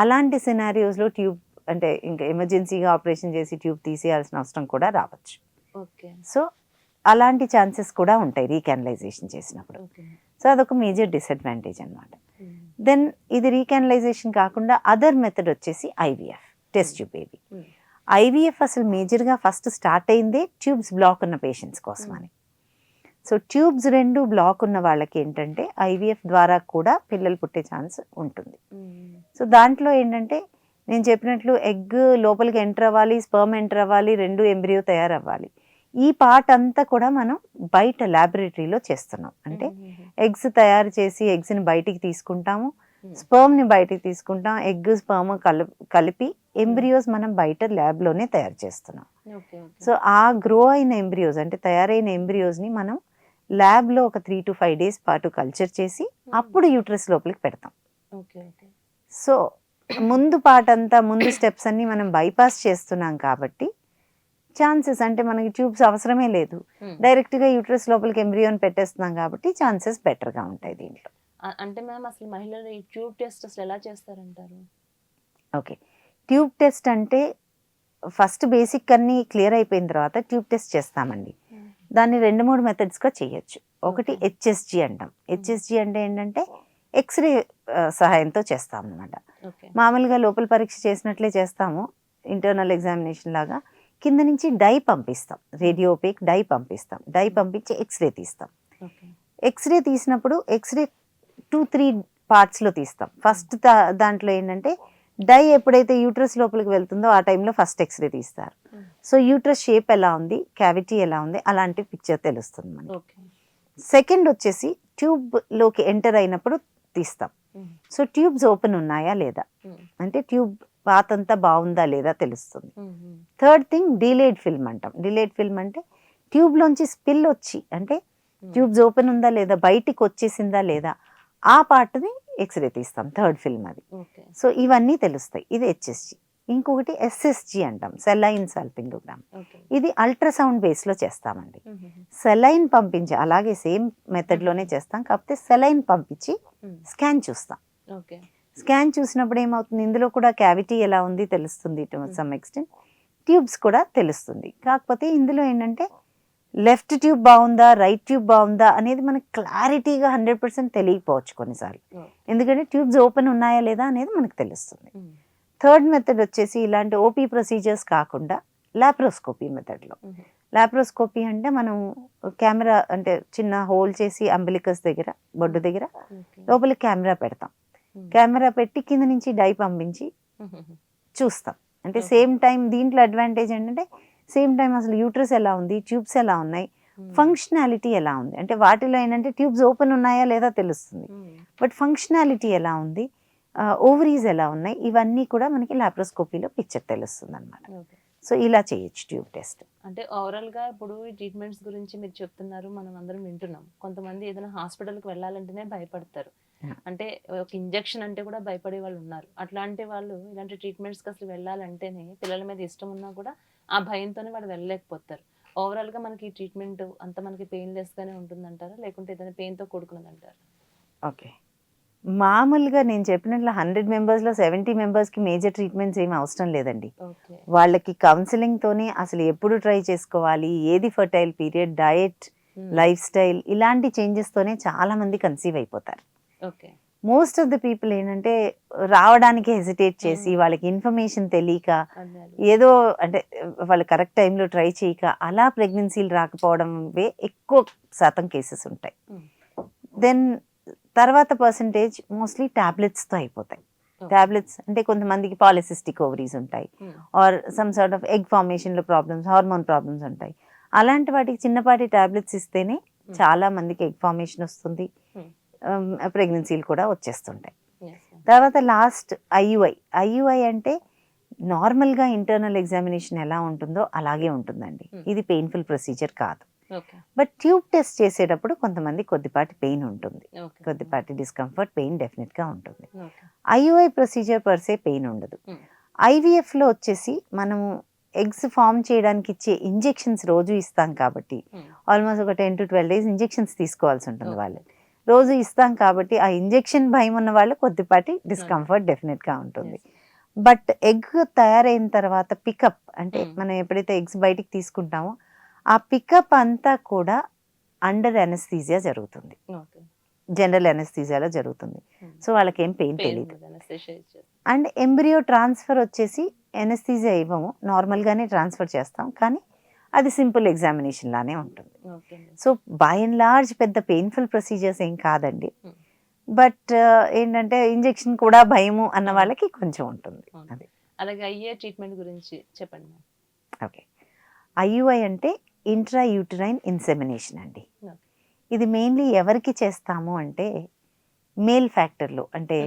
అలాంటి సినారియోస్లో ట్యూబ్ అంటే ఇంకా ఎమర్జెన్సీగా ఆపరేషన్ చేసి ట్యూబ్ తీసేయాల్సిన అవసరం కూడా రావచ్చు. సో అలాంటి ఛాన్సెస్ కూడా ఉంటాయి రీకానలైజేషన్ చేసినప్పుడు. సో అదొక మేజర్ డిసడ్వాంటేజ్ అనమాట. దెన్ ఇది రీకానలైజేషన్ కాకుండా అదర్ మెథడ్ వచ్చేసి IVF, test tube baby. IVF అసలు మేజర్గా ఫస్ట్ స్టార్ట్ అయిందే ట్యూబ్స్ బ్లాక్ ఉన్న పేషెంట్స్ కోసమని. సో ట్యూబ్స్ 2 బ్లాక్ ఉన్న వాళ్ళకి ఏంటంటే ఐవీఎఫ్ ద్వారా కూడా పిల్లలు పుట్టే ఛాన్స్ ఉంటుంది. సో దాంట్లో ఏంటంటే నేను చెప్పినట్లు ఎగ్ లోపలికి ఎంటర్ అవ్వాలి, స్పర్మ్ ఎంటర్ అవ్వాలి, 2 ఎంబ్రియో తయారవ్వాలి. ఈ పార్ట్ అంతా కూడా మనం బయట ల్యాబొరేటరీలో చేస్తున్నాం. అంటే ఎగ్స్ తయారు చేసి ఎగ్స్ని బయటికి తీసుకుంటాము, స్పర్మ్ని బయటికి తీసుకుంటాం, ఎగ్ స్పర్మ్ కలిపి ఎంబ్రియోస్ మనం బయట ల్యాబ్లోనే తయారు చేస్తున్నాం. సో ఆ గ్రో అయిన ఎంబ్రియోస్ అంటే తయారైన ఎంబ్రియోస్ని మనం ల్యాబ్లో ఒక 3 to 5 days పాటు కల్చర్ చేసి అప్పుడు యూట్రస్ లోపలికి పెడతాం. సో ముందు పార్ట్ అంతా ముందు స్టెప్స్ అన్ని మనం బైపాస్ చేస్తున్నాం కాబట్టి ఛాన్సెస్ అంటే మనకి ట్యూబ్స్ అవసరమే లేదు, డైరెక్ట్గా యూట్రస్ లోపలికి ఎంబ్రియోని పెట్టేస్తున్నాం కాబట్టి ఛాన్సెస్ బెటర్గా ఉంటాయి దీంట్లో.
అంటే మ్యామ్ అసలు మహిళలు ఈ ట్యూబ్ టెస్ట్ అసలు ఎలా చేస్తారంటారు?
ఓకే, ట్యూబ్ టెస్ట్ అంటే ఫస్ట్ బేసిక్ అన్ని క్లియర్ అయిపోయిన తర్వాత ట్యూబ్ టెస్ట్ చేస్తామండి. దాన్ని 2-3 మెథడ్స్గా చేయొచ్చు. ఒకటి హెచ్ఎస్జి అంటాం. హెచ్ఎస్జి అంటే ఏంటంటే ఎక్స్రే సహాయంతో చేస్తాం అన్నమాట. మామూలుగా లోపల పరీక్ష చేసినట్లే చేస్తాము, ఇంటర్నల్ ఎగ్జామినేషన్ లాగా. కింద నుంచి డై పంపిస్తాం, రేడియోపేక్ డై పంపిస్తాం. డై పంపించి ఎక్స్రే తీస్తాం. ఎక్స్రే తీసినప్పుడు ఎక్స్రే 2-3 పార్ట్స్లో తీస్తాం. ఫస్ట్ దాంట్లో ఏంటంటే డై ఎప్పుడైతే యూట్రస్ లోపలికి వెళ్తుందో ఆ టైంలో ఫస్ట్ ఎక్స్రే తీస్తారు. సో యూట్రస్ షేప్ ఎలా ఉంది, క్యావిటీ ఎలా ఉంది, అలాంటి పిక్చర్ తెలుస్తుంది మనకి. సెకండ్ వచ్చేసి ట్యూబ్లోకి ఎంటర్ అయినప్పుడు తీస్తాం. సో ట్యూబ్స్ ఓపెన్ ఉన్నాయా లేదా, అంటే ట్యూబ్ పాత్ అంతా బాగుందా లేదా తెలుస్తుంది. థర్డ్ థింగ్ డిలేడ్ ఫిల్మ్ అంటాం. డిలేడ్ ఫిల్మ్ అంటే ట్యూబ్లోంచి స్పిల్ వచ్చి, అంటే ట్యూబ్స్ ఓపెన్ ఉందా లేదా, బయటికి వచ్చేసిందా లేదా, ఆ పార్ట్ని ఎక్స్రే తీస్తాం. థర్డ్ ఫిల్మ్ అది. సో ఇవన్నీ తెలుస్తాయి. ఇది హెచ్ఎస్జి. ఇంకొకటి ఎస్ఎస్జి అంటాం, సెలైన్ సాల్పింగోగ్రామ్. ఇది అల్ట్రాసౌండ్ బేస్లో చేస్తామండి. సెలైన్ పంపించి అలాగే సేమ్ మెథడ్లోనే చేస్తాం, కాకపోతే సెలైన్ పంపించి స్కాన్ చూస్తాం. స్కాన్ చూసినప్పుడు ఏమవుతుంది, ఇందులో కూడా క్యావిటీ ఎలా ఉంది తెలుస్తుంది టు సమ్ ఎక్స్టెంట్. ట్యూబ్స్ కూడా తెలుస్తుంది. కాకపోతే ఇందులో ఏంటంటే లెఫ్ట్ ట్యూబ్ బాగుందా, రైట్ ట్యూబ్ బాగుందా అనేది మనకు క్లారిటీగా 100% తెలియకపోవచ్చు కొన్నిసార్లు. ఎందుకంటే ట్యూబ్స్ ఓపెన్ ఉన్నాయా లేదా అనేది మనకు తెలుస్తుంది. థర్డ్ మెథడ్ వచ్చేసి ఇలాంటి ఓపీ ప్రొసీజర్స్ కాకుండా లాప్రోస్కోపీ మెథడ్లో. లాప్రోస్కోపీ అంటే మనం కెమెరా అంటే చిన్న హోల్ చేసి అంబిలికస్ దగ్గర బొడ్డు దగ్గర లోపల కెమెరా పెడతాం. కెమెరా పెట్టి కింద నుంచి డై పంపించి చూస్తాం. అంటే సేమ్ టైం దీంట్లో అడ్వాంటేజ్ ఏంటంటే సేమ్ టైం అసలు యూట్రస్ ఎలా ఉంది, ట్యూబ్స్ ఎలా ఉన్నాయి, ఫంక్షనాలిటీ ఎలా ఉంది. అంటే వాటిలో ఏంటంటే ట్యూబ్స్ ఓపెన్ ఉన్నాయా లేదా తెలుస్తుంది, బట్ ఫంక్షనాలిటీ ఎలా ఉంది, ఓవరీస్ ఎలా ఉన్నాయి, ఇవన్నీ కూడా మనకి లాప్రోస్కోపీలో పిక్చర్ తెలుస్తుంది అనమాట. సో ఇలా చేయొచ్చు ట్యూబ్ టెస్ట్.
అంటే ఓవరాల్ గా ఇప్పుడు ఈ ట్రీట్మెంట్స్ గురించి మీరు చెప్తున్నారు, మనం అందరం వింటున్నాం. కొంతమంది ఏదైనా హాస్పిటల్కి వెళ్ళాలంటేనే భయపడతారు. అంటే ఒక ఇంజెక్షన్ అంటే కూడా భయపడే వాళ్ళు ఉన్నారు. అట్లాంటి వాళ్ళు ఇలాంటి ట్రీట్మెంట్స్కి అసలు వెళ్ళాలంటేనే పిల్లల మీద ఇష్టం ఉన్నా కూడా ఆ భయంతోనే వాళ్ళు వెళ్ళలేకపోతారు. ఓవరాల్ గా మనకి ఈ ట్రీట్మెంట్ అంత మనకి పెయిన్లెస్ గానే ఉంటుందంటారా, లేకుంటే ఏదైనా పెయిన్ తో కూడుకున్నదంటారా?
ఓకే, మామూలుగా నేను చెప్పినట్లు 100 మెంబర్స్లో 70 మెంబర్స్కి మేజర్ ట్రీట్మెంట్స్ ఏమి అవసరం లేదండి. వాళ్ళకి కౌన్సిలింగ్తోనే అసలు ఎప్పుడు ట్రై చేసుకోవాలి, ఏది fertile period, diet, life style ఇలాంటి చేంజెస్తోనే చాలా మంది కన్సీవ్ అయిపోతారు. మోస్ట్ ఆఫ్ ద పీపుల్ ఏంటంటే రావడానికి హెసిటేట్ చేసి వాళ్ళకి ఇన్ఫర్మేషన్ తెలియక ఏదో అంటే వాళ్ళు కరెక్ట్ టైంలో ట్రై చేయక అలా ప్రెగ్నెన్సీలు రాకపోవడం ఎక్కువ శాతం కేసెస్ ఉంటాయి. దెన్ తర్వాత పర్సంటేజ్ మోస్ట్లీ టాబ్లెట్స్తో అయిపోతాయి. టాబ్లెట్స్ అంటే కొంతమందికి పాలిసిస్టిక్ ఓవరీస్ ఉంటాయి, or some sort of egg ఫార్మేషన్లో ప్రాబ్లమ్స్, హార్మోన్ ప్రాబ్లమ్స్ ఉంటాయి. అలాంటి వాటికి చిన్నపాటి టాబ్లెట్స్ ఇస్తేనే చాలా మందికి ఎగ్ ఫార్మేషన్ వస్తుంది, ప్రెగ్నెన్సీలు కూడా వచ్చేస్తుంటాయి. తర్వాత లాస్ట్ ఐయుఐ అంటే నార్మల్గా ఇంటర్నల్ ఎగ్జామినేషన్ ఎలా ఉంటుందో అలాగే ఉంటుందండి. ఇది పెయిన్ఫుల్ ప్రొసీజర్ కాదు. బట్ ట్యూబ్ టెస్ట్ చేసేటప్పుడు కొంతమంది కొద్దిపాటి పెయిన్ ఉంటుంది, కొద్దిపాటి డిస్కంఫర్ట్, పెయిన్ డెఫినెట్గా ఉంటుంది. ఐయుఐ ప్రొసీజర్ పర్సే పెయిన్ ఉండదు. ఐవీఎఫ్లో వచ్చేసి మనము ఎగ్స్ ఫామ్ చేయడానికి ఇచ్చే ఇంజెక్షన్స్ రోజు ఇస్తాం కాబట్టి ఆల్మోస్ట్ ఒక 10 to 12 days ఇంజెక్షన్స్ తీసుకోవాల్సి ఉంటుంది. వాళ్ళు రోజు ఇస్తాం కాబట్టి ఆ ఇంజెక్షన్ భయం ఉన్న వాళ్ళు కొద్దిపాటి డిస్కంఫర్ట్ డెఫినెట్గా ఉంటుంది. బట్ ఎగ్ తయారైన తర్వాత పికప్ అంటే మనం ఎప్పుడైతే ఎగ్స్ బయటికి తీసుకుంటామో ఆ పికప్ అంతా కూడా అండర్ ఎనస్థీజియా జరుగుతుంది, జనరల్ ఎనస్థీజియాలో జరుగుతుంది. సో వాళ్ళకి ఏం పెయిన్ తెలియదు. అండ్ ఎంబ్రియో ట్రాన్స్ఫర్ వచ్చేసి ఎనస్థీజియా ఇవ్వము, నార్మల్గానే ట్రాన్స్ఫర్ చేస్తాం, కానీ అది సింపుల్ ఎగ్జామినేషన్ లానే ఉంటుంది. సో బై అండ్ లార్జ్ పెద్ద పెయిన్ఫుల్ ప్రొసీజర్స్ ఏం కాదండి. బట్ ఏంటంటే ఇంజెక్షన్ కూడా భయము అన్న వాళ్ళకి కొంచెం ఉంటుంది. అది
అలాగే అయ్యే ట్రీట్మెంట్ గురించి చెప్పండి.
ఓకే, ఐయుఐ అంటే ఇంట్రా యూటరైన్ ఇన్సెమినేషన్ అండి. ఇది మెయిన్లీ ఎవరికి చేస్తాము అంటే మేల్ ఫ్యాక్టర్లో అంటే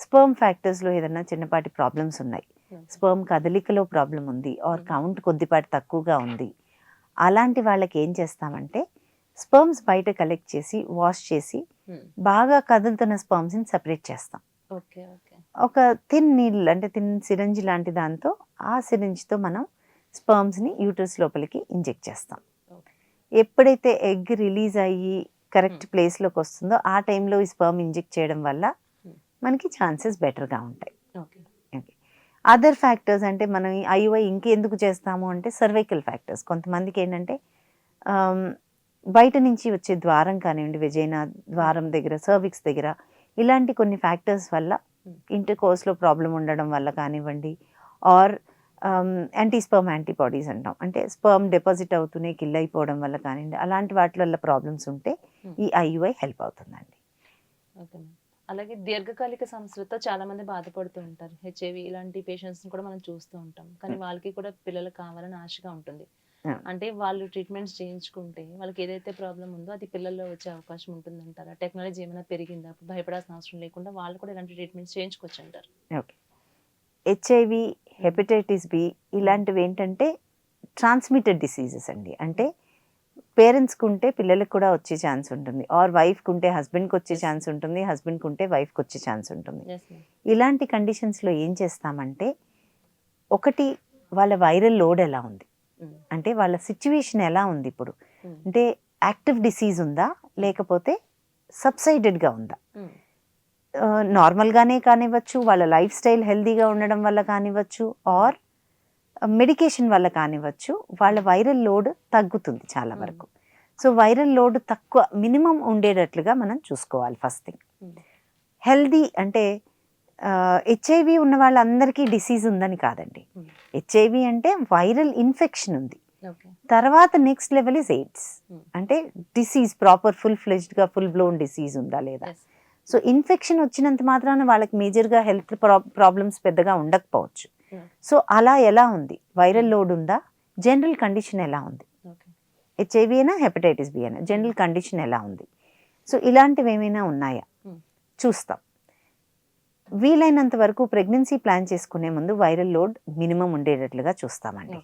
స్పర్మ్ ఫ్యాక్టర్స్లో ఏదైనా చిన్నపాటి ప్రాబ్లమ్స్ ఉన్నాయి, స్పర్మ్ కదలికలో ప్రాబ్లం ఉంది, ఆర్ కౌంట్ కొద్దిపాటి తక్కువగా ఉంది, అలాంటి వాళ్ళకి ఏం చేస్తామంటే స్పర్మ్స్ బయట కలెక్ట్ చేసి వాష్ చేసి బాగా కదులుతున్న స్పర్మ్స్ని సపరేట్ చేస్తాం. ఒక థిన్ నీడిల్ అంటే థిన్ సిరంజ్ లాంటి దాంతో ఆ సిరంజ్తో మనం స్పర్మ్స్ని యూటరస్ లోపలికి ఇంజెక్ట్ చేస్తాం. ఎప్పుడైతే ఎగ్ రిలీజ్ అయ్యి కరెక్ట్ ప్లేస్లోకి వస్తుందో ఆ టైంలో ఈ స్పర్మ్ ఇంజెక్ట్ చేయడం వల్ల మనకి ఛాన్సెస్ బెటర్గా ఉంటాయి. అదర్ ఫ్యాక్టర్స్ అంటే మనం ఈ ఐయుఐ ఇంకెందుకు చేస్తాము అంటే సర్వైకల్ ఫ్యాక్టర్స్. కొంతమందికి ఏంటంటే బయట నుంచి వచ్చే ద్వారం కానివ్వండి, వెజైనా ద్వారం దగ్గర, సర్విక్స్ దగ్గర ఇలాంటి కొన్ని ఫ్యాక్టర్స్ వల్ల ఇంటర్ కోర్స్లో ప్రాబ్లం ఉండడం వల్ల కానివ్వండి, ఆర్ యాంటీస్పర్మ్ యాంటీబాడీస్ అంటాం, అంటే స్పర్మ్ డిపాజిట్ అవుతూనే కిల్ అయిపోవడం వల్ల కానివ్వండి, అలాంటి వాటి వల్ల ప్రాబ్లమ్స్ ఉంటే ఈ ఐయుఐ హెల్ప్ అవుతుందండి.
ఓకే, అలాగే దీర్ఘకాలిక సమస్యలతో చాలా మంది బాధపడుతూ ఉంటారు. హెచ్ఐవి ఇలాంటి పేషెంట్స్ కూడా మనం చూస్తూ ఉంటాం, కానీ వాళ్ళకి కూడా పిల్లలు కావాలని ఆశగా ఉంటుంది. అంటే వాళ్ళు ట్రీట్మెంట్స్ చేయించుకుంటే వాళ్ళకి ఏదైతే ప్రాబ్లం ఉందో అది పిల్లల్లో వచ్చే అవకాశం ఉంటుందంటారా? టెక్నాలజీ ఏమైనా పెరిగిందా? భయపడాల్సిన అవసరం లేకుండా వాళ్ళు కూడా ఇలాంటి ట్రీట్మెంట్స్ చేయించుకోవచ్చు అంటారు?
ఓకే, హెచ్ఐవి, హెపటైటిస్ బి ఇలాంటివి ఏంటంటే ట్రాన్స్మిటెడ్ డిసీజెస్ అండి. అంటే పేరెంట్స్కి ఉంటే పిల్లలకు కూడా వచ్చే ఛాన్స్ ఉంటుంది, ఆర్ వైఫ్కి ఉంటే హస్బెండ్కి వచ్చే ఛాన్స్ ఉంటుంది, హస్బెండ్కి ఉంటే వైఫ్కి వచ్చే ఛాన్స్ ఉంటుంది. ఇలాంటి కండిషన్స్లో ఏం చేస్తామంటే ఒకటి వాళ్ళ వైరల్ లోడ్ ఎలా ఉంది, అంటే వాళ్ళ సిచ్యువేషన్ ఎలా ఉంది ఇప్పుడు, అంటే యాక్టివ్ డిసీజ్ ఉందా లేకపోతే సబ్సైడెడ్గా ఉందా, నార్మల్గానే కానివ్వచ్చు, వాళ్ళ లైఫ్ స్టైల్ హెల్దీగా ఉండడం వల్ల కానివ్వచ్చు, ఆర్ మెడికేషన్ వల్ల కానివ్వచ్చు వాళ్ళ వైరల్ లోడ్ తగ్గుతుంది చాలా వరకు. సో వైరల్ లోడ్ తక్కువ మినిమం ఉండేటట్లుగా మనం చూసుకోవాలి. ఫస్ట్ థింగ్ హెల్దీ అంటే హెచ్ఐవి ఉన్న వాళ్ళందరికీ డిసీజ్ ఉందని కాదండి. హెచ్ఐవి అంటే వైరల్ ఇన్ఫెక్షన్ ఉంది, తర్వాత నెక్స్ట్ లెవెల్ ఇస్ ఎయిడ్స్ అంటే disease proper full blown disease ఉందా లేదా. సో ఇన్ఫెక్షన్ వచ్చినంత మాత్రాన వాళ్ళకి మేజర్గా హెల్త్ ప్రాబ్లమ్స్ పెద్దగా ఉండకపోవచ్చు. సో అలా ఎలా ఉంది, వైరల్ లోడ్ ఉందా, జనరల్ కండిషన్ ఎలా ఉంది, హెచ్ఐవి అయినా హెపటైటిస్ బి అయినా జనరల్ కండిషన్ ఎలా ఉంది, సో ఇలాంటివి ఏమైనా ఉన్నాయా చూస్తాం. వీలైనంత వరకు ప్రెగ్నెన్సీ ప్లాన్ చేసుకునే ముందు వైరల్ లోడ్ మినిమం ఉండేటట్లుగా చూస్తామండి.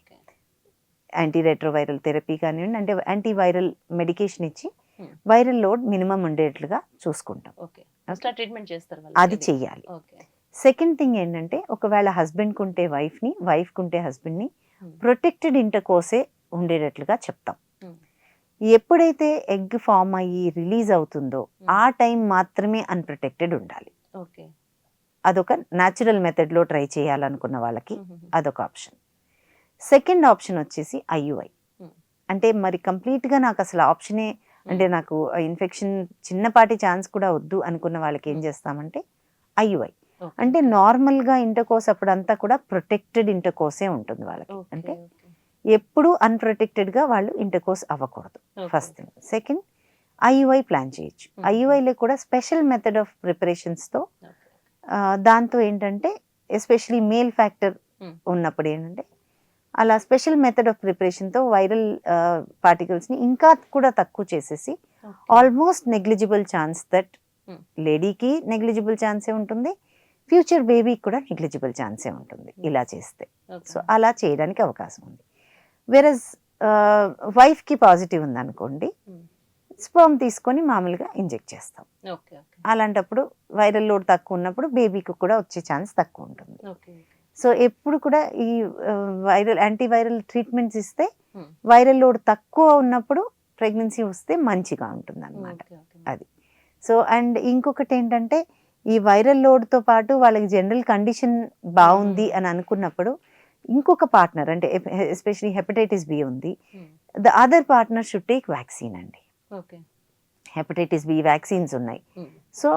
యాంటీరెట్రోవైరల్ థెరపీ కానివ్వండి, అంటే యాంటీవైరల్ మెడికేషన్ ఇచ్చి వైరల్ లోడ్ మినిమం ఉండేటట్లుగా చూసుకుంటాం. అది చెయ్యాలి. సెకండ్ థింగ్ ఏంటంటే ఒకవేళ హస్బెండ్కి ఉంటే వైఫ్ని, వైఫ్కి ఉంటే హస్బెండ్ని ప్రొటెక్టెడ్ ఇంటర్కోర్సే ఉండేటట్లుగా చెప్తాం. ఎప్పుడైతే ఎగ్ ఫామ్ అయ్యి రిలీజ్ అవుతుందో ఆ టైం మాత్రమే అన్ప్రొటెక్టెడ్ ఉండాలి. అదొక న్యాచురల్ మెథడ్లో ట్రై చేయాలనుకున్న వాళ్ళకి అదొక ఆప్షన్. సెకండ్ ఆప్షన్ వచ్చేసి ఐయుఐ. అంటే మరి కంప్లీట్గా నాకు అసలు ఆప్షనే అంటే నాకు ఇన్ఫెక్షన్ చిన్నపాటి ఛాన్స్ కూడా వద్దు అనుకున్న వాళ్ళకి ఏం చేస్తామంటే ఐయుఐ. అంటే నార్మల్గా ఇంటర్కోర్స్ అప్పుడంతా కూడా ప్రొటెక్టెడ్ ఇంటర్కోర్సే ఉంటుంది వాళ్ళకి. అంటే ఎప్పుడు అన్ప్రొటెక్టెడ్గా వాళ్ళు ఇంటర్కోర్స్ అవ్వకూడదు. First thing. Second IUI plan చేయొచ్చు. ఐయుఐలో కూడా స్పెషల్ మెథడ్ ఆఫ్ ప్రిపరేషన్స్తో దాంతో ఏంటంటే ఎస్పెషలీ మేల్ ఫ్యాక్టర్ ఉన్నప్పుడు ఏంటంటే అలా స్పెషల్ మెథడ్ ఆఫ్ ప్రిపరేషన్తో వైరల్ పార్టికల్స్ని ఇంకా కూడా తక్కువ చేసేసి ఆల్మోస్ట్ నెగ్లిజిబుల్ ఛాన్స్ దట్ లేడీకి నెగ్లిజిబుల్ ఛాన్సే ఉంటుంది, ఫ్యూచర్ బేబీకి కూడా నెగ్లిజిబుల్ ఛాన్సే ఉంటుంది ఇలా చేస్తే. సో అలా చేయడానికి అవకాశం ఉంది. వెరస్ వైఫ్కి పాజిటివ్ ఉందనుకోండి, స్పర్మ్ తీసుకొని మామూలుగా ఇంజెక్ట్ చేస్తాం. అలాంటప్పుడు వైరల్ లోడ్ తక్కువ ఉన్నప్పుడు బేబీకి కూడా వచ్చే ఛాన్స్ తక్కువ ఉంటుంది. సో ఎప్పుడు కూడా ఈ యాంటీవైరల్ ట్రీట్మెంట్స్ ఇస్తే వైరల్ లోడ్ తక్కువ ఉన్నప్పుడు ప్రెగ్నెన్సీ వస్తే మంచిగా ఉంటుంది అన్నమాట. అది. సో అండ్ ఇంకొకటి ఏంటంటే ఈ వైరల్ లోడ్తో పాటు వాళ్ళకి జనరల్ కండిషన్ బాగుంది అని అనుకున్నప్పుడు ఇంకొక పార్ట్నర్ అంటే ఎస్పెషలీ హెపటైటిస్ బి ఉంది, the other partner should take vaccine అండి. హెపటైటిస్ బి వ్యాక్సిన్స్ ఉన్నాయి. సో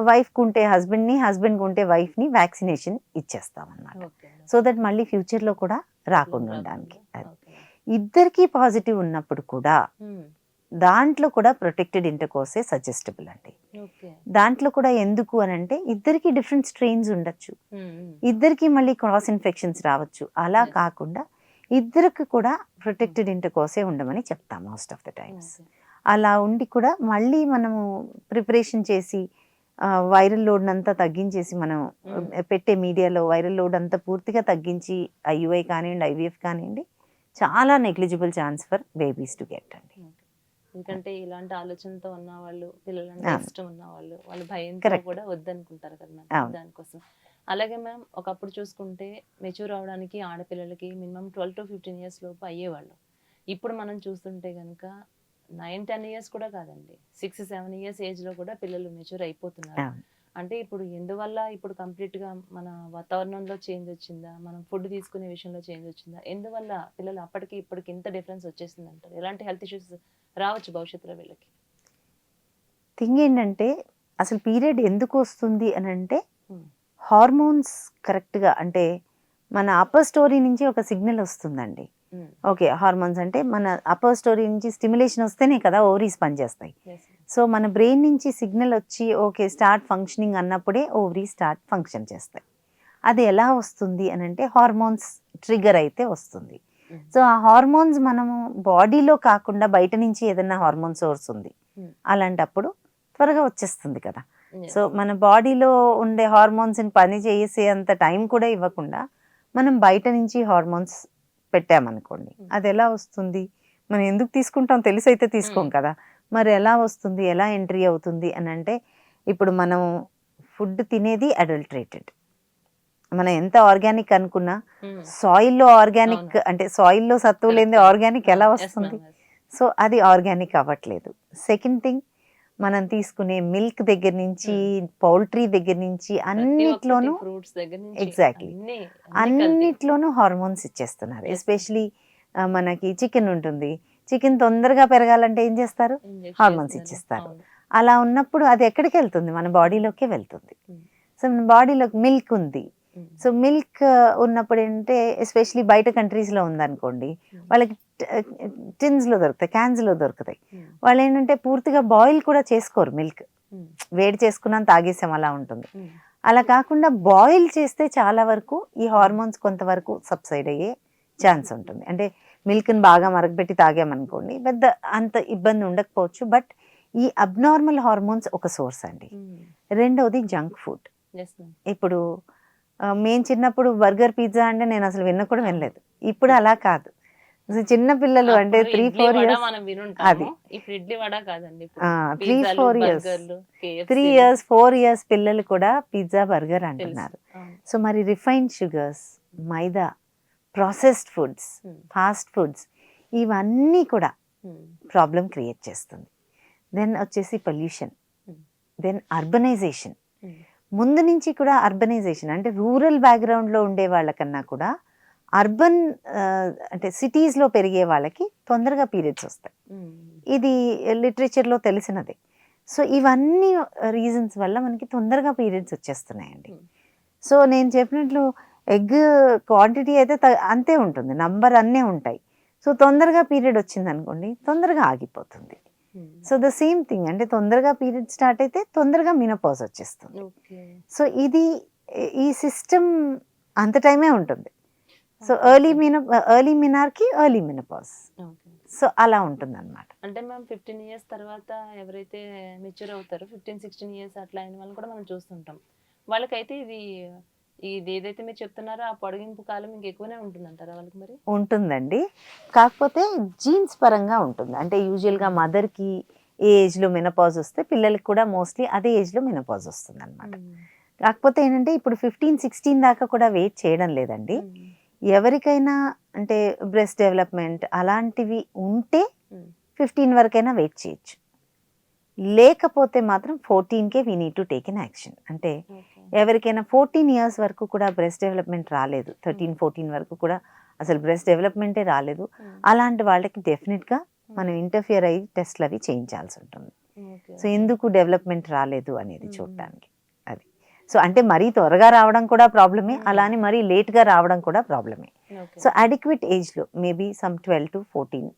వైఫ్కి ఉంటే హస్బెండ్ని, హస్బెండ్కి ఉంటే వైఫ్ని వ్యాక్సినేషన్ ఇచ్చేస్తాం అన్నమాట. సో దట్ మళ్ళీ ఫ్యూచర్లో కూడా రాకుండా ఉండడానికి. అది ఇద్దరికి పాజిటివ్ ఉన్నప్పుడు కూడా దాంట్లో కూడా ప్రొటెక్టెడ్ ఇంటర్కోర్సే సజెస్టబుల్ అండి. దాంట్లో కూడా ఎందుకు అని అంటే ఇద్దరికి డిఫరెంట్ స్ట్రెయిన్స్ ఉండొచ్చు, ఇద్దరికి మళ్ళీ క్రాస్ ఇన్ఫెక్షన్స్ రావచ్చు. అలా కాకుండా ఇద్దరికి కూడా ప్రొటెక్టెడ్ ఇంటర్కోర్సే ఉండమని చెప్తాం మోస్ట్ ఆఫ్ ద టైమ్స్. అలా ఉండి కూడా మళ్ళీ మనము ప్రిపరేషన్ చేసి వైరల్ లోడ్ అంతా తగ్గించేసి మనం పెట్టే మీడియాలో వైరల్ లోడ్ అంతా పూర్తిగా తగ్గించి ఐయుఐ కానివ్వండి, ఐవీఎఫ్ కానివ్వండి, చాలా negligible chance for babies to get అండి.
ఎందుకంటే ఇలాంటి ఆలోచనతో ఉన్న వాళ్ళు, పిల్లలంటే ఇష్టం ఉన్న వాళ్ళు, వాళ్ళు భయంతో కూడా వద్దనుకుంటారు కదా దానికోసం. అలాగే మ్యామ్ ఒకప్పుడు చూసుకుంటే మెచ్యూర్ అవడానికి ఆడపిల్లలకి మినిమం 12 to 15 years లోపు అయ్యేవాళ్ళు. ఇప్పుడు మనం చూస్తుంటే కనుక 9-10 years కూడా కాదండి, 6-7 years ఏజ్లో కూడా పిల్లలు మెచ్యూర్ అయిపోతున్నారు. అంటే ఇప్పుడు ఎందువల్ల ఇప్పుడు కంప్లీట్గా మన వాతావరణంలో చేంజ్ వచ్చిందా, మనం ఫుడ్ తీసుకునే విషయంలో చేంజ్ వచ్చిందా, ఎందువల్ల పిల్లలు అప్పటికి ఇప్పటికి ఇంత డిఫరెన్స్ వచ్చేసింది అంటారు? ఎలాంటి హెల్త్ ఇష్యూస్ రావచ్చు భవిష్యత్తులో వీళ్ళకి?
థింగ్ ఏంటంటే అసలు పీరియడ్ ఎందుకు వస్తుంది అని అంటే హార్మోన్స్ కరెక్ట్గా అంటే మన అప్పర్ స్టోరీ నుంచి ఒక సిగ్నల్ వస్తుందండి. ఓకే, హార్మోన్స్ అంటే మన అప్పర్ స్టోరీ నుంచి స్టిమ్యులేషన్ వస్తేనే కదా ఓవరీస్ పనిచేస్తాయి. సో మన బ్రెయిన్ నుంచి సిగ్నల్ వచ్చి ఓకే స్టార్ట్ ఫంక్షనింగ్ అన్నప్పుడే ఓవరీ స్టార్ట్ ఫంక్షన్ చేస్తాయి. అది ఎలా వస్తుంది అని అంటే హార్మోన్స్ ట్రిగర్ అయితే వస్తుంది. సో ఆ హార్మోన్స్ మనము బాడీలో కాకుండా బయట నుంచి ఏదైనా హార్మోన్ సోర్స్ ఉంది, అలాంటప్పుడు త్వరగా వచ్చేస్తుంది కదా. సో మన బాడీలో ఉండే హార్మోన్స్ని పని చేసే అంత టైం కూడా ఇవ్వకుండా మనం బయట నుంచి హార్మోన్స్ పెట్టామనుకోండి, అది ఎలా వస్తుంది? మనం ఎందుకు తీసుకుంటాం తెలిసి అయితే తీసుకోం కదా. మరి ఎలా వస్తుంది, ఎలా ఎంట్రీ అవుతుంది అని అంటే ఇప్పుడు మనం ఫుడ్ తినేది అడల్టరేటెడ్. మనం ఎంత ఆర్గానిక్ అనుకున్నా సాయిల్లో ఆర్గానిక్ అంటే సాయిల్లో సత్తువు లేని ఆర్గానిక్ ఎలా వస్తుంది? సో అది ఆర్గానిక్ అవ్వట్లేదు. సెకండ్ థింగ్ మనం తీసుకునే మిల్క్ దగ్గర నుంచి, పౌల్ట్రీ దగ్గర నుంచి అన్నిట్లోనూ
ఫ్రూట్స్ దగ్గర నుంచి
ఎగ్జాక్ట్లీ
అన్ని కల్తీ.
అన్నిట్లోనూ హార్మోన్స్ ఇచ్చేస్తున్నారు. ఎస్పెషలీ మనకి చికెన్ ఉంటుంది, చికెన్ తొందరగా పెరగాలంటే ఏం చేస్తారు,
Inject
హార్మోన్స్
చేస్తున్నారు.
ఇచ్చేస్తారు.
అవును.
అలా ఉన్నప్పుడు అది ఎక్కడికి వెళ్తుంది, మన బాడీలోకే వెళ్తుంది.
ఉమ్.
సో మన బాడీలో మిల్క్ ఉంది,
ఉమ్.
సో మిల్క్ ఉన్నప్పుడు ఏంటంటే ఎస్పెషలీ బయట కంట్రీస్లో ఉందనుకోండి, వాళ్ళకి టిన్స్లో దొరుకుతాయి, క్యాన్స్లో దొరుకుతాయి.
ఉమ్.
వాళ్ళు ఏంటంటే పూర్తిగా బాయిల్ కూడా చేసుకోరు మిల్క్,
ఉమ్.
వేడి చేసుకున్నాం తాగేసాం అలా ఉంటుంది.
ఉమ్.
అలా కాకుండా బాయిల్ చేస్తే చాలా వరకు ఈ హార్మోన్స్ కొంతవరకు సబ్సైడ్ అయ్యే ఛాన్స్ ఉంటుంది. అంటే మిల్క్ని బాగా మరగబెట్టి తాగామనుకోండి పెద్ద అంత ఇబ్బంది ఉండకపోవచ్చు, బట్ ఈ అబ్నార్మల్ హార్మోన్స్ ఒక సోర్స్ అండి.
ఉమ్.
రెండవది జంక్ ఫుడ్.
Yes, ma'am.
ఇప్పుడు మేము చిన్నప్పుడు బర్గర్ పిజ్జా అంటే నేను అసలు కూడా వినలేదు. ఇప్పుడు అలా కాదు, అసలు చిన్న పిల్లలు అంటే
అప్పుడు
3-4
ఇడ్లీ వడ
ఇయర్స్,
మనం వినుంటాము.
అది
ఇప్పుడు ఇడ్లీ వడ కాదండి, ఇప్పుడు
3-4
పిజ్జాలు,
ఇయర్స్,
బర్గర్లు,
3
KFC లు
ఇయర్స్ 4 ఇయర్స్ పిల్లలు కూడా పిజ్జా బర్గర్
తెలుసు.
అంటున్నారు.
అవును.
సో మరి refined sugars, maida, processed foods,
um.
Fast foods, ఇవన్నీ కూడా
ఉమ్.
ప్రాబ్లం క్రియేట్ చేస్తుంది. దెన్ వచ్చేసి pollution,
um.
Then urbanization.
Um.
ముందు నుంచి కూడా అర్బనైజేషన్ అంటే రూరల్ బ్యాక్గ్రౌండ్లో ఉండే వాళ్ళకన్నా కూడా అర్బన్ అంటే సిటీస్లో పెరిగే వాళ్ళకి తొందరగా పీరియడ్స్ వస్తాయి.
ఉమ్.
ఇది లిటరేచర్లో తెలిసినదే. సో ఇవన్నీ రీజన్స్ వల్ల మనకి తొందరగా పీరియడ్స్ వచ్చేస్తున్నాయండి.
ఉమ్.
సో నేను చెప్పినట్లు ఎగ్ క్వాంటిటీ అయితే అంతే ఉంటుంది, నంబర్ అన్నీ ఉంటాయి. సో తొందరగా పీరియడ్ వచ్చింది అనుకోండి తొందరగా ఆగిపోతుంది.
ఉమ్.
సో ద సేమ్ థింగ్, అంటే తొందరగా పీరియడ్ స్టార్ట్ అయితే తొందరగా మినోపాజ్ వచ్చేస్తుంది.
ఓకే.
సో ఇది ఈ సిస్టమ్ అంత టైమే ఉంటుంది. So
okay.
ఎర్లీ మినార్కి ఎర్లీ మినోపాజ్,
ఓకే.
సో అలా ఉంటుంది అనమాట.
అంటే మేము 15 ఇయర్స్ తర్వాత ఎవరైతే మెచ్యూర్ అవుతారో 15-16 ఇయర్స్ అట్లా అయిన వాళ్ళని కూడా మనం చూస్తుంటాం. వాళ్ళకైతే ఇది ఇది ఏదైతే మీరు చెప్తున్నారో ఆ పొడిగింపు కాలం ఇంకెక్కువనే ఉంటుందంటారా వాళ్ళకి మరి?
ఉంటుందండి, కాకపోతే జీన్స్ పరంగా ఉంటుంది. అంటే యూజువల్గా మదర్కి ఏ ఏజ్లో మెనపాజ్ వస్తే పిల్లలకి కూడా మోస్ట్లీ అదే ఏజ్లో మెనపాజ్ వస్తుంది అనమాట. కాకపోతే ఏంటంటే ఇప్పుడు 15-16 దాకా కూడా వెయిట్ చేయడం లేదండి. ఎవరికైనా అంటే బ్రెస్ట్ డెవలప్మెంట్ అలాంటివి ఉంటే 15 వరకైనా వెయిట్ చేయొచ్చు, లేకపోతే మాత్రం 14కే we need to take an action. అంటే ఎవరికైనా 14 ఇయర్స్ వరకు కూడా బ్రెస్ట్ డెవలప్మెంట్ రాలేదు, 13-14 వరకు కూడా అసలు బ్రెస్ట్ డెవలప్మెంటే రాలేదు, అలాంటి వాళ్ళకి డెఫినెట్గా మనం ఇంటర్ఫియర్ అయ్యి టెస్ట్లు అవి చేయించాల్సి ఉంటుంది. సో ఎందుకు డెవలప్మెంట్ రాలేదు అనేది చూడటానికి. అది సో అంటే మరీ త్వరగా రావడం కూడా ప్రాబ్లమే, అలానే మరీ లేట్గా రావడం కూడా ప్రాబ్లమే. సో అడిక్వేట్ ఏజ్లో మేబీ సమ్ 12 to 14,